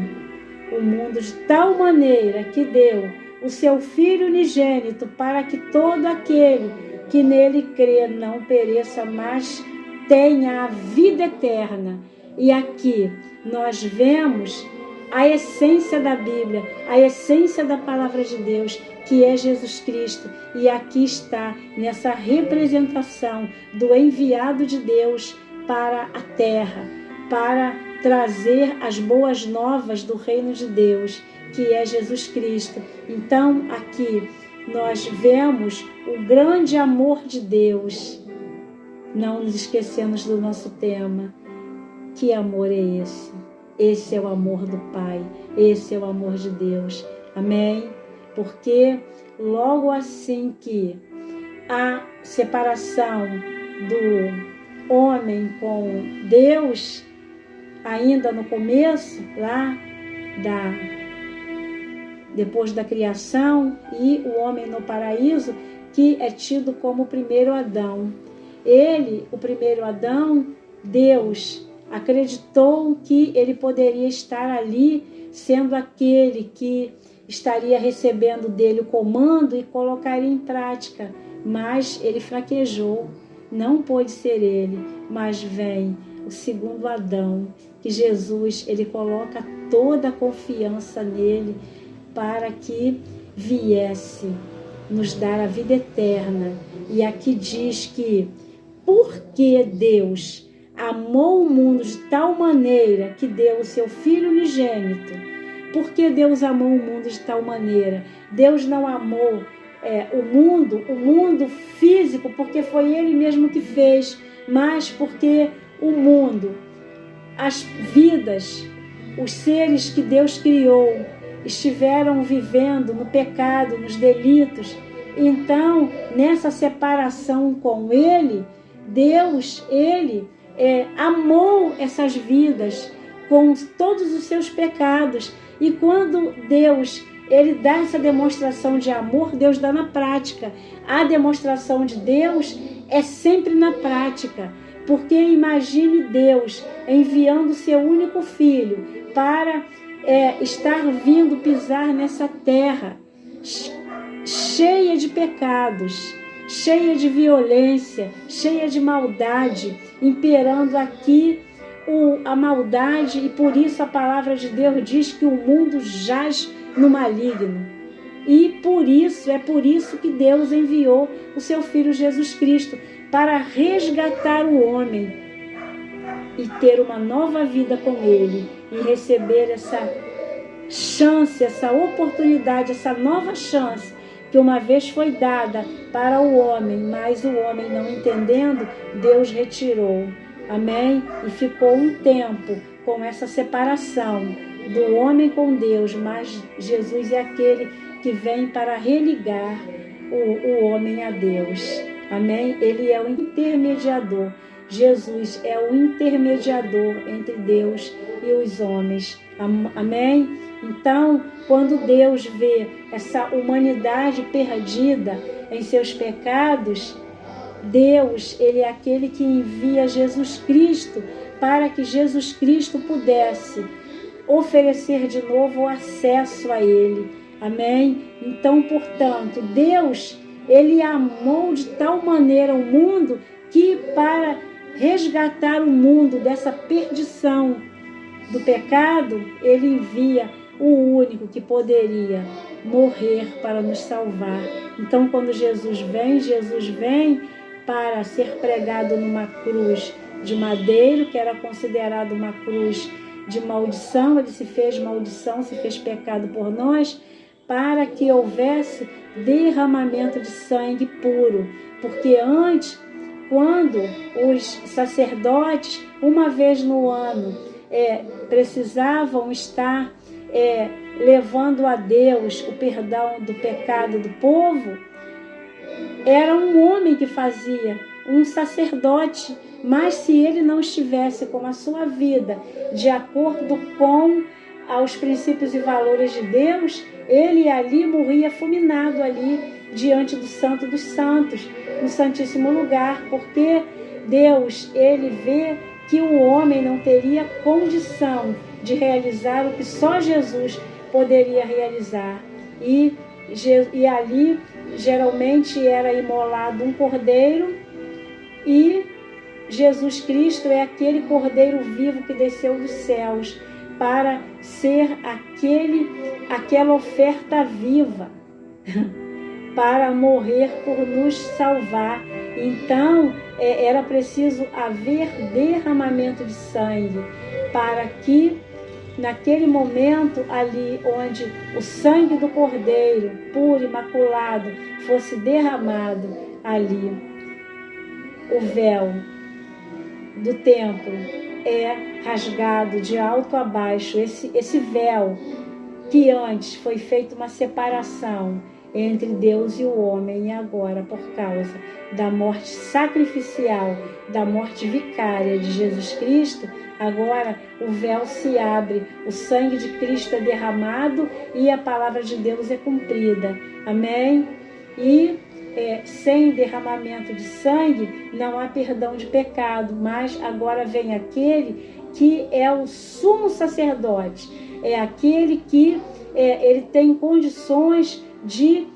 o mundo de tal maneira que deu o seu Filho unigênito, para que todo aquele que nele crê não pereça, mas tenha a vida eterna. E aqui nós vemos a essência da Bíblia, a essência da palavra de Deus, que é Jesus Cristo. E aqui está, nessa representação do enviado de Deus para a terra, para trazer as boas novas do reino de Deus, que é Jesus Cristo. Então, aqui nós vemos o grande amor de Deus, não nos esquecemos do nosso tema. Que amor é esse? Esse é o amor do Pai, esse é o amor de Deus. Amém? Porque logo assim que a separação do homem com Deus, ainda no começo, lá depois da criação, e o homem no paraíso, que é tido como o primeiro Adão. Ele, o primeiro Adão, Deus acreditou que ele poderia estar ali, sendo aquele que estaria recebendo dele o comando e colocaria em prática, mas ele fraquejou, não pôde ser ele, mas vem o segundo Adão, que Jesus, ele coloca toda a confiança nele para que viesse nos dar a vida eterna. E aqui diz que porque Deus amou o mundo de tal maneira que deu o seu Filho unigênito. Por que Deus amou o mundo de tal maneira? Deus não amou o mundo físico, porque foi Ele mesmo que fez, mas porque o mundo, as vidas, os seres que Deus criou, estiveram vivendo no pecado, nos delitos. Então, nessa separação com Ele, Deus, Ele amou essas vidas com todos os seus pecados. E quando Deus, Ele dá essa demonstração de amor, Deus dá na prática. A demonstração de Deus é sempre na prática. Porque imagine Deus enviando seu único filho para estar vindo pisar nessa terra cheia de pecados, cheia de violência, cheia de maldade, imperando aqui a maldade, e por isso a palavra de Deus diz que o mundo jaz no maligno. E é por isso que Deus enviou o seu Filho Jesus Cristo, para resgatar o homem e ter uma nova vida com Ele, e receber essa chance, essa oportunidade, essa nova chance que uma vez foi dada para o homem, mas o homem não entendendo, Deus retirou. Amém? E ficou um tempo com essa separação do homem com Deus, mas Jesus é aquele que vem para religar o homem a Deus. Amém? Ele é o intermediador. Jesus é o intermediador entre Deus e os homens. Amém? Então, quando Deus vê essa humanidade perdida em seus pecados, Deus, Ele é aquele que envia Jesus Cristo para que Jesus Cristo pudesse oferecer de novo o acesso a Ele. Amém? Então, portanto, Deus, Ele amou de tal maneira o mundo que, para resgatar o mundo dessa perdição do pecado, Ele envia o único que poderia morrer para nos salvar. Então, quando Jesus vem para ser pregado numa cruz de madeiro, que era considerado uma cruz de maldição. Ele se fez maldição, se fez pecado por nós, para que houvesse derramamento de sangue puro. Porque antes, quando os sacerdotes, uma vez no ano, precisavam estar levando a Deus o perdão do pecado do povo, era um homem que fazia, um sacerdote, mas se ele não estivesse com a sua vida de acordo com os princípios e valores de Deus, ele ali morria fulminado ali diante do Santo dos Santos, no Santíssimo Lugar, porque Deus, ele vê que o homem não teria condição de realizar o que só Jesus poderia realizar. E ali geralmente era imolado um cordeiro, e Jesus Cristo é aquele cordeiro vivo que desceu dos céus para ser aquela oferta viva para morrer por nos salvar. Então era preciso haver derramamento de sangue para que naquele momento ali onde o sangue do cordeiro puro, imaculado, fosse derramado ali. o véu do templo é rasgado de alto a baixo, esse véu que antes foi feita uma separação entre Deus e o homem, e agora, por causa da morte sacrificial, da morte vicária de Jesus Cristo, agora o véu se abre, o sangue de Cristo é derramado e a palavra de Deus é cumprida. Amém? E sem derramamento de sangue não há perdão de pecado, mas agora vem aquele que é o sumo sacerdote, é aquele que ele tem condições de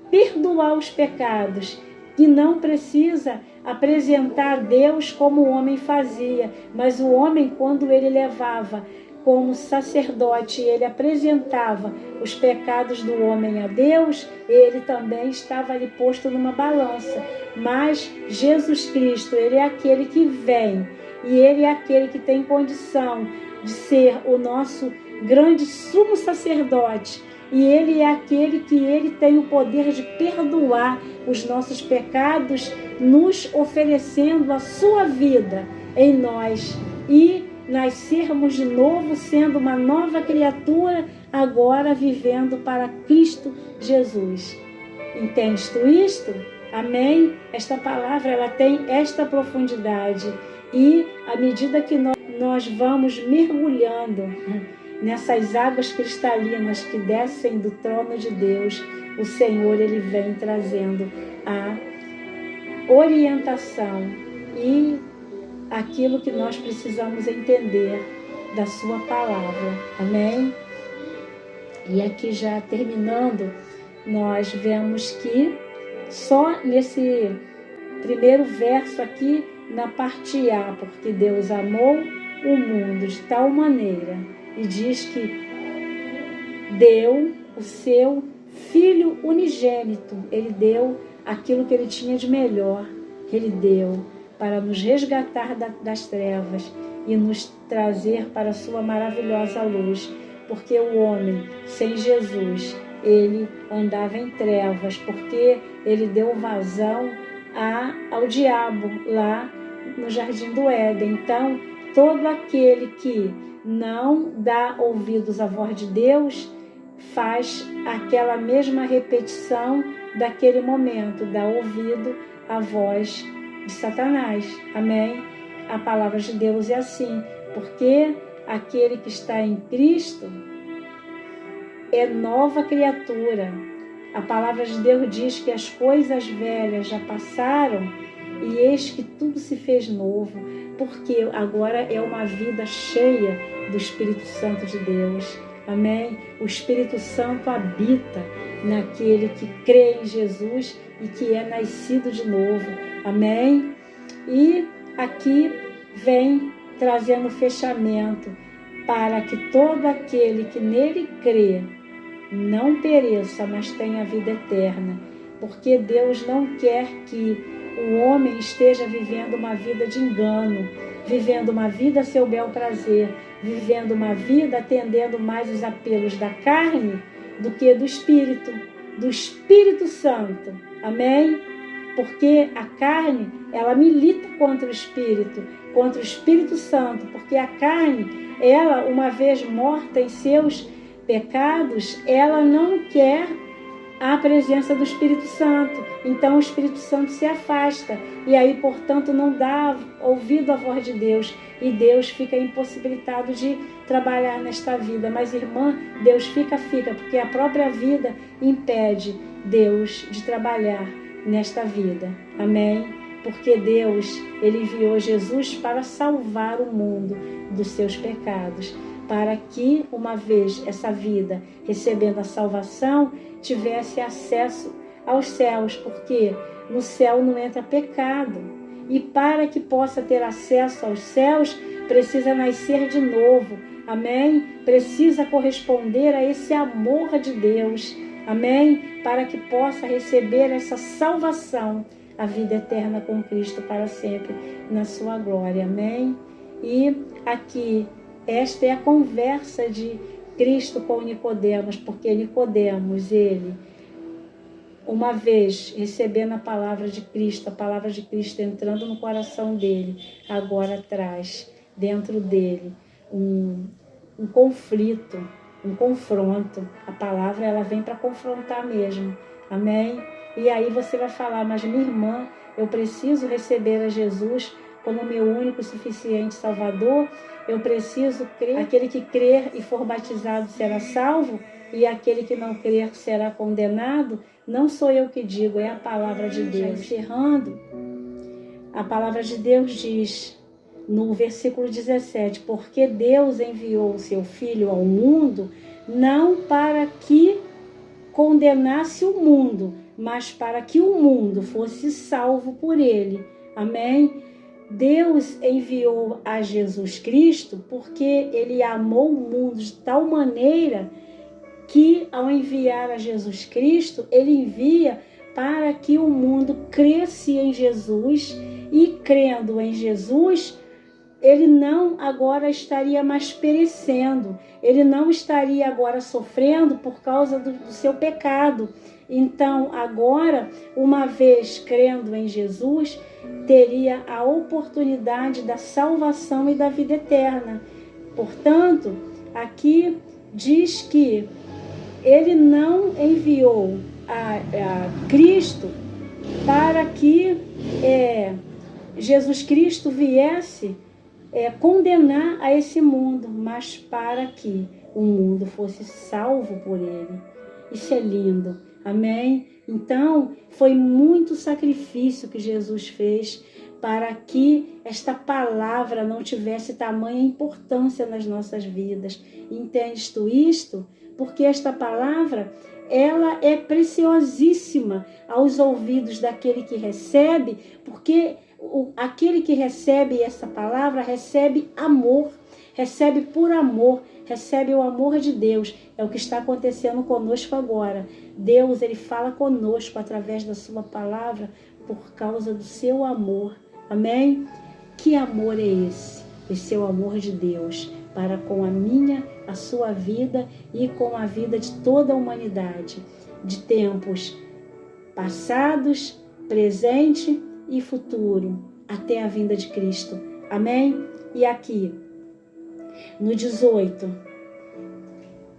perdoar os pecados, que não precisa apresentar Deus como o homem fazia, mas o homem, quando ele levava como sacerdote, ele apresentava os pecados do homem a Deus, ele também estava ali posto numa balança. Mas Jesus Cristo, ele é aquele que vem, e ele é aquele que tem condição de ser o nosso grande sumo sacerdote, e ele é aquele que ele tem o poder de perdoar os nossos pecados, nos oferecendo a sua vida em nós e nascermos de novo, sendo uma nova criatura, agora vivendo para Cristo Jesus. Entendes tu isto? Amém? Esta palavra, ela tem esta profundidade, e à medida que nós vamos mergulhando nessas águas cristalinas que descem do trono de Deus, o Senhor, ele vem trazendo a orientação e aquilo que nós precisamos entender da sua palavra. Amém? E aqui, já terminando, nós vemos que só nesse primeiro verso aqui, na parte A, porque Deus amou o mundo de tal maneira, e diz que deu o seu Filho unigênito, ele deu aquilo que ele tinha de melhor, ele deu para nos resgatar das trevas e nos trazer para a sua maravilhosa luz, porque o homem sem Jesus, ele andava em trevas, porque ele deu vazão ao diabo lá no Jardim do Éden. Então, todo aquele que não dá ouvidos à voz de Deus faz aquela mesma repetição daquele momento, dá ouvido à voz de Satanás. Amém? A palavra de Deus é assim, porque aquele que está em Cristo é nova criatura. A palavra de Deus diz que as coisas velhas já passaram e eis que tudo se fez novo, porque agora é uma vida cheia do Espírito Santo de Deus. Amém? O Espírito Santo habita naquele que crê em Jesus e que é nascido de novo. Amém? E aqui vem trazendo fechamento para que todo aquele que nele crê não pereça, mas tenha vida eterna. Porque Deus não quer que o homem esteja vivendo uma vida de engano, vivendo uma vida a seu bel prazer, vivendo uma vida atendendo mais os apelos da carne do que do Espírito Santo. Amém? Porque a carne, ela milita contra o Espírito Santo, porque a carne, ela, uma vez morta em seus pecados, ela não quer a presença do Espírito Santo. Então o Espírito Santo se afasta e aí, portanto, não dá ouvido à voz de Deus, e Deus fica impossibilitado de trabalhar nesta vida. Mas, irmã, Deus fica, porque a própria vida impede Deus de trabalhar nesta vida. Amém? Porque Deus, ele enviou Jesus para salvar o mundo dos seus pecados, para que, uma vez essa vida recebendo a salvação, tivesse acesso aos céus, porque no céu não entra pecado. E para que possa ter acesso aos céus, precisa nascer de novo. Amém? Precisa corresponder a esse amor de Deus. Amém? Para que possa receber essa salvação, a vida eterna com Cristo para sempre, na sua glória. Amém? E aqui, esta é a conversa de Cristo com Nicodemos, porque Nicodemos, ele uma vez recebendo a palavra de Cristo entrando no coração dele, agora traz dentro dele um conflito, um confronto. A palavra, ela vem para confrontar mesmo, amém? E aí você vai falar, mas minha irmã, eu preciso receber a Jesus como meu único e suficiente Salvador, eu preciso crer, aquele que crer e for batizado será salvo, e aquele que não crer será condenado. Não sou eu que digo, é a palavra de Deus. Encerrando, a palavra de Deus diz no versículo 17, porque Deus enviou o seu Filho ao mundo, não para que condenasse o mundo, mas para que o mundo fosse salvo por ele. Amém? Deus enviou a Jesus Cristo porque ele amou o mundo de tal maneira que, ao enviar a Jesus Cristo, ele envia para que o mundo cresça em Jesus, e crendo em Jesus, ele não agora estaria mais perecendo, ele não estaria agora sofrendo por causa do seu pecado. Então, agora, uma vez crendo em Jesus, teria a oportunidade da salvação e da vida eterna. Portanto, aqui diz que ele não enviou a Cristo para que Jesus Cristo viesse condenar a esse mundo, mas para que o mundo fosse salvo por ele. Isso é lindo, amém? Então, foi muito sacrifício que Jesus fez para que esta palavra não tivesse tamanha importância nas nossas vidas. Entendes tu isto? Porque esta palavra, ela é preciosíssima aos ouvidos daquele que recebe, porque aquele que recebe essa palavra recebe amor, recebe por amor, recebe o amor de Deus. É o que está acontecendo conosco agora. Deus, ele fala conosco através da sua palavra por causa do seu amor. Amém? Que amor é esse? Esse é o amor de Deus para com a minha, a sua vida e com a vida de toda a humanidade, de tempos passados, presente e futuro, até a vinda de Cristo. Amém? E aqui, no 18,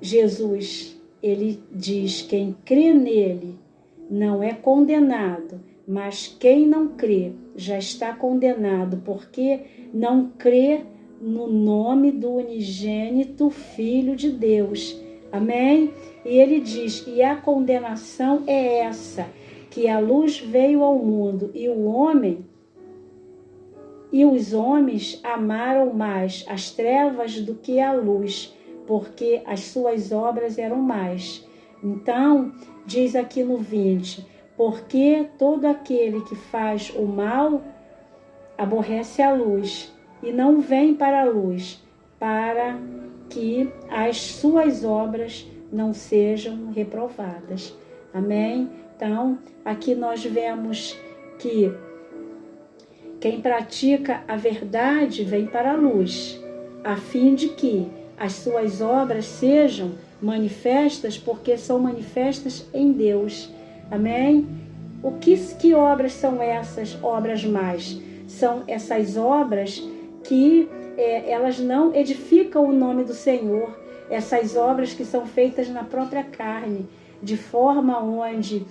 Jesus, ele diz, quem crê nele não é condenado, mas quem não crê já está condenado, porque não crê no nome do unigênito Filho de Deus. Amém? E ele diz, e a condenação é essa, que a luz veio ao mundo e os homens amaram mais as trevas do que a luz, porque as suas obras eram más. Então, diz aqui no 20, porque todo aquele que faz o mal aborrece a luz e não vem para a luz, para que as suas obras não sejam reprovadas. Amém? Então, aqui nós vemos que quem pratica a verdade vem para a luz, a fim de que as suas obras sejam manifestas, porque são manifestas em Deus. Amém? Que obras são essas obras más? São essas obras que elas não edificam o nome do Senhor, essas obras que são feitas na própria carne, de forma onde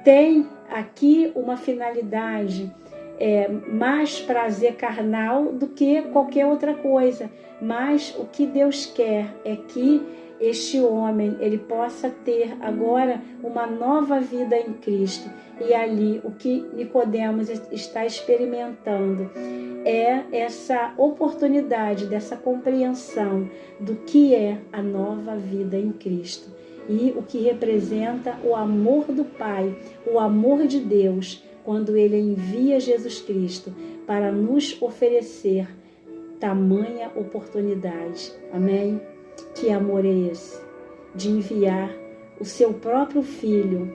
tem aqui uma finalidade, mais prazer carnal do que qualquer outra coisa. Mas o que Deus quer é que este homem ele possa ter agora uma nova vida em Cristo. E ali o que Nicodemos está experimentando é essa oportunidade, dessa compreensão do que é a nova vida em Cristo. E o que representa o amor do Pai, o amor de Deus, quando Ele envia Jesus Cristo para nos oferecer tamanha oportunidade. Amém? Que amor é esse? De enviar o seu próprio Filho,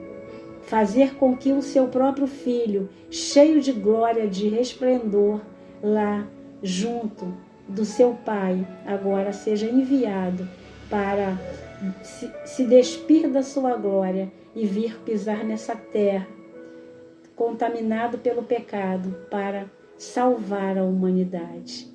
fazer com que o seu próprio Filho, cheio de glória, de resplendor, lá junto do seu Pai, agora seja enviado para se despir da sua glória e vir pisar nessa terra, contaminado pelo pecado, para salvar a humanidade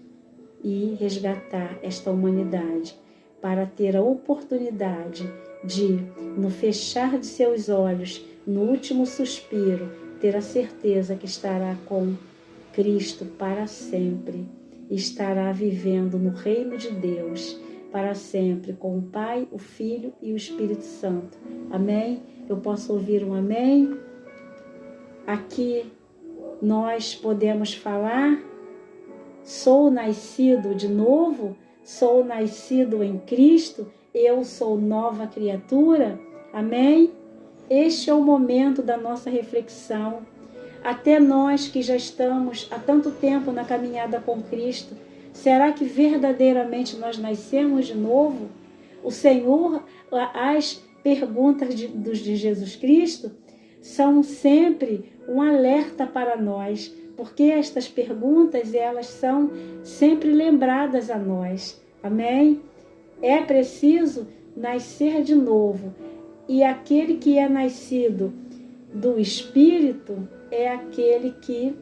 e resgatar esta humanidade, para ter a oportunidade de, no fechar de seus olhos, no último suspiro, ter a certeza que estará com Cristo para sempre, e estará vivendo no reino de Deus para sempre, com o Pai, o Filho e o Espírito Santo. Amém? Eu posso ouvir um amém? Aqui nós podemos falar: sou nascido de novo, sou nascido em Cristo, eu sou nova criatura. Amém? Este é o momento da nossa reflexão. Até nós que já estamos há tanto tempo na caminhada com Cristo, será que verdadeiramente nós nascemos de novo? O Senhor, as perguntas de Jesus Cristo são sempre um alerta para nós, porque estas perguntas, elas são sempre lembradas a nós. Amém? É preciso nascer de novo. E aquele que é nascido do Espírito é aquele que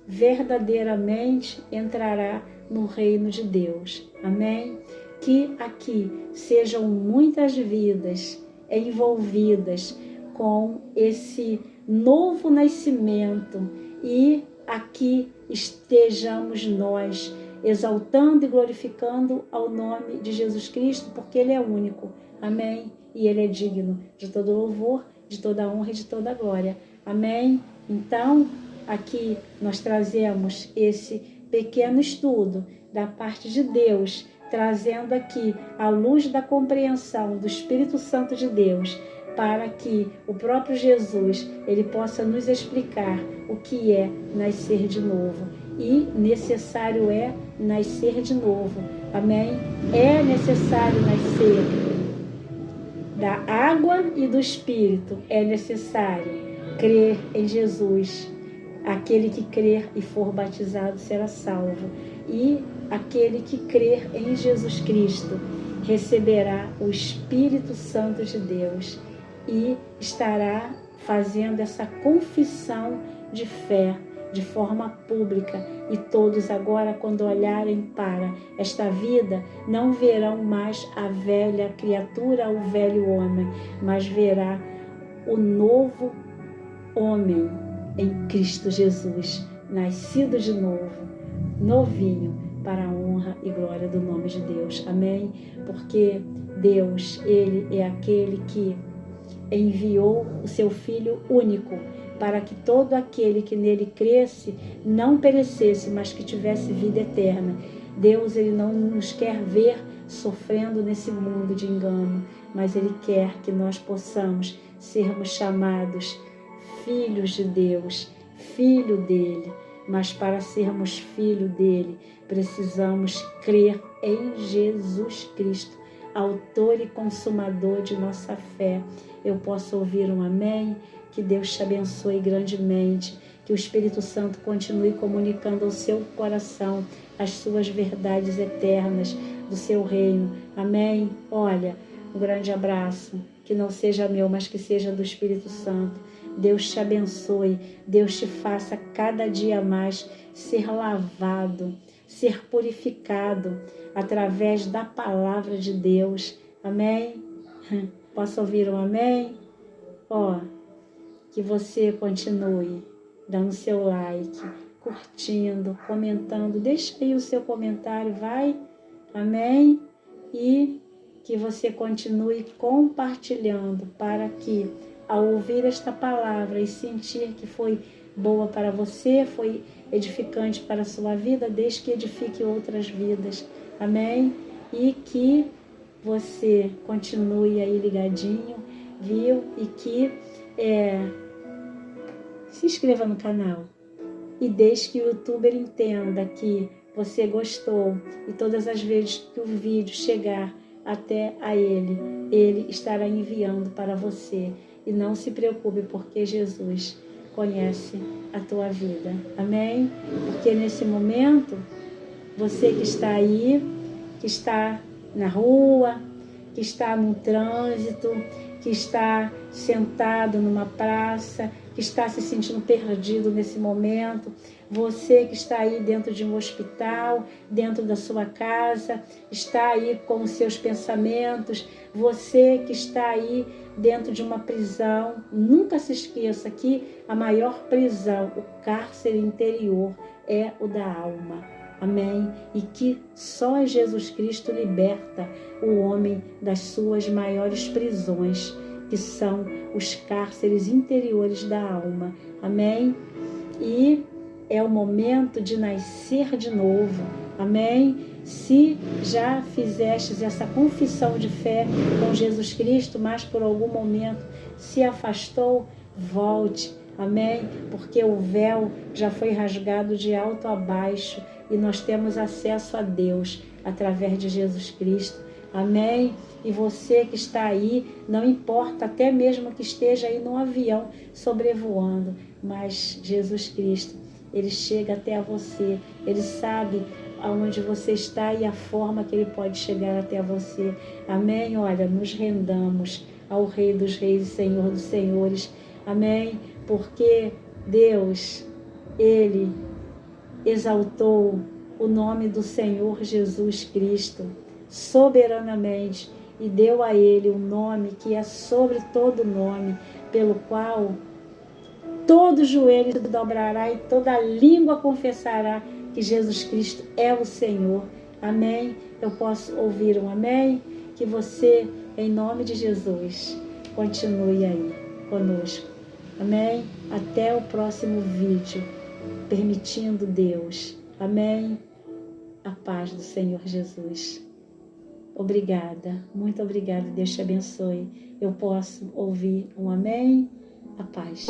verdadeiramente entrará no reino de Deus. Amém? Que aqui sejam muitas vidas envolvidas com esse novo nascimento e aqui estejamos nós exaltando e glorificando ao nome de Jesus Cristo, porque Ele é único. Amém? E Ele é digno de todo louvor, de toda honra e de toda glória. Amém? Então, aqui nós trazemos esse pequeno estudo da parte de Deus, trazendo aqui a luz da compreensão do Espírito Santo de Deus, para que o próprio Jesus, Ele possa nos explicar o que é nascer de novo. E necessário é nascer de novo. Amém? É necessário nascer da água e do Espírito. É necessário crer em Jesus. Aquele que crer e for batizado será salvo. E aquele que crer em Jesus Cristo receberá o Espírito Santo de Deus e estará fazendo essa confissão de fé de forma pública. E todos agora, quando olharem para esta vida, não verão mais a velha criatura, o velho homem, mas verá o novo homem em Cristo Jesus, nascido de novo, novinho, para a honra e glória do nome de Deus. Amém? Porque Deus, Ele é aquele que enviou o seu Filho único, para que todo aquele que nele cresce não perecesse, mas que tivesse vida eterna. Deus, Ele não nos quer ver sofrendo nesse mundo de engano, mas Ele quer que nós possamos sermos chamados filhos de Deus, filho dele. Mas para sermos filho dele, precisamos crer em Jesus Cristo, autor e consumador de nossa fé. Eu posso ouvir um amém? Que Deus te abençoe grandemente, que o Espírito Santo continue comunicando ao seu coração as suas verdades eternas do seu reino. Amém? Olha, um grande abraço, que não seja meu, mas que seja do Espírito Santo. Deus te abençoe, Deus te faça cada dia mais ser lavado, ser purificado através da palavra de Deus. Amém? Posso ouvir um amém? Que você continue dando seu like, curtindo, comentando. Deixa aí o seu comentário, vai. Amém? E que você continue compartilhando, para que, ao ouvir esta palavra e sentir que foi boa para você, foi edificante para a sua vida, deixe que edifique outras vidas. Amém? E que você continue aí ligadinho, viu? E que se inscreva no canal e deixe que o youtuber entenda que você gostou, e todas as vezes que o vídeo chegar até a ele estará enviando para você. E não se preocupe, porque Jesus conhece a tua vida. Amém? Porque nesse momento, você que está aí, que está na rua, que está no trânsito, que está sentado numa praça, que está se sentindo perdido nesse momento, você que está aí dentro de um hospital, dentro da sua casa, está aí com os seus pensamentos, você que está aí dentro de uma prisão, nunca se esqueça que a maior prisão, o cárcere interior, é o da alma. Amém? E que só Jesus Cristo liberta o homem das suas maiores prisões, que são os cárceres interiores da alma. Amém? E é o momento de nascer de novo. Amém? Se já fizestes essa confissão de fé com Jesus Cristo, mas por algum momento se afastou, volte. Amém? Porque o véu já foi rasgado de alto a baixo e nós temos acesso a Deus através de Jesus Cristo. Amém? E você que está aí, não importa, até mesmo que esteja aí num avião sobrevoando, mas Jesus Cristo, Ele chega até você, Ele sabe aonde você está e a forma que Ele pode chegar até você. Amém? Olha, nos rendamos ao Rei dos Reis e Senhor dos Senhores. Amém? Porque Deus, Ele exaltou o nome do Senhor Jesus Cristo soberanamente e deu a Ele um nome que é sobre todo nome, pelo qual todo joelho se dobrará e toda língua confessará que Jesus Cristo é o Senhor. Amém? Eu posso ouvir um amém? Que você, em nome de Jesus, continue aí conosco. Amém? Até o próximo vídeo, permitindo Deus. Amém? A paz do Senhor Jesus. Obrigada, muito obrigada, Deus te abençoe. Eu posso ouvir um amém? A paz.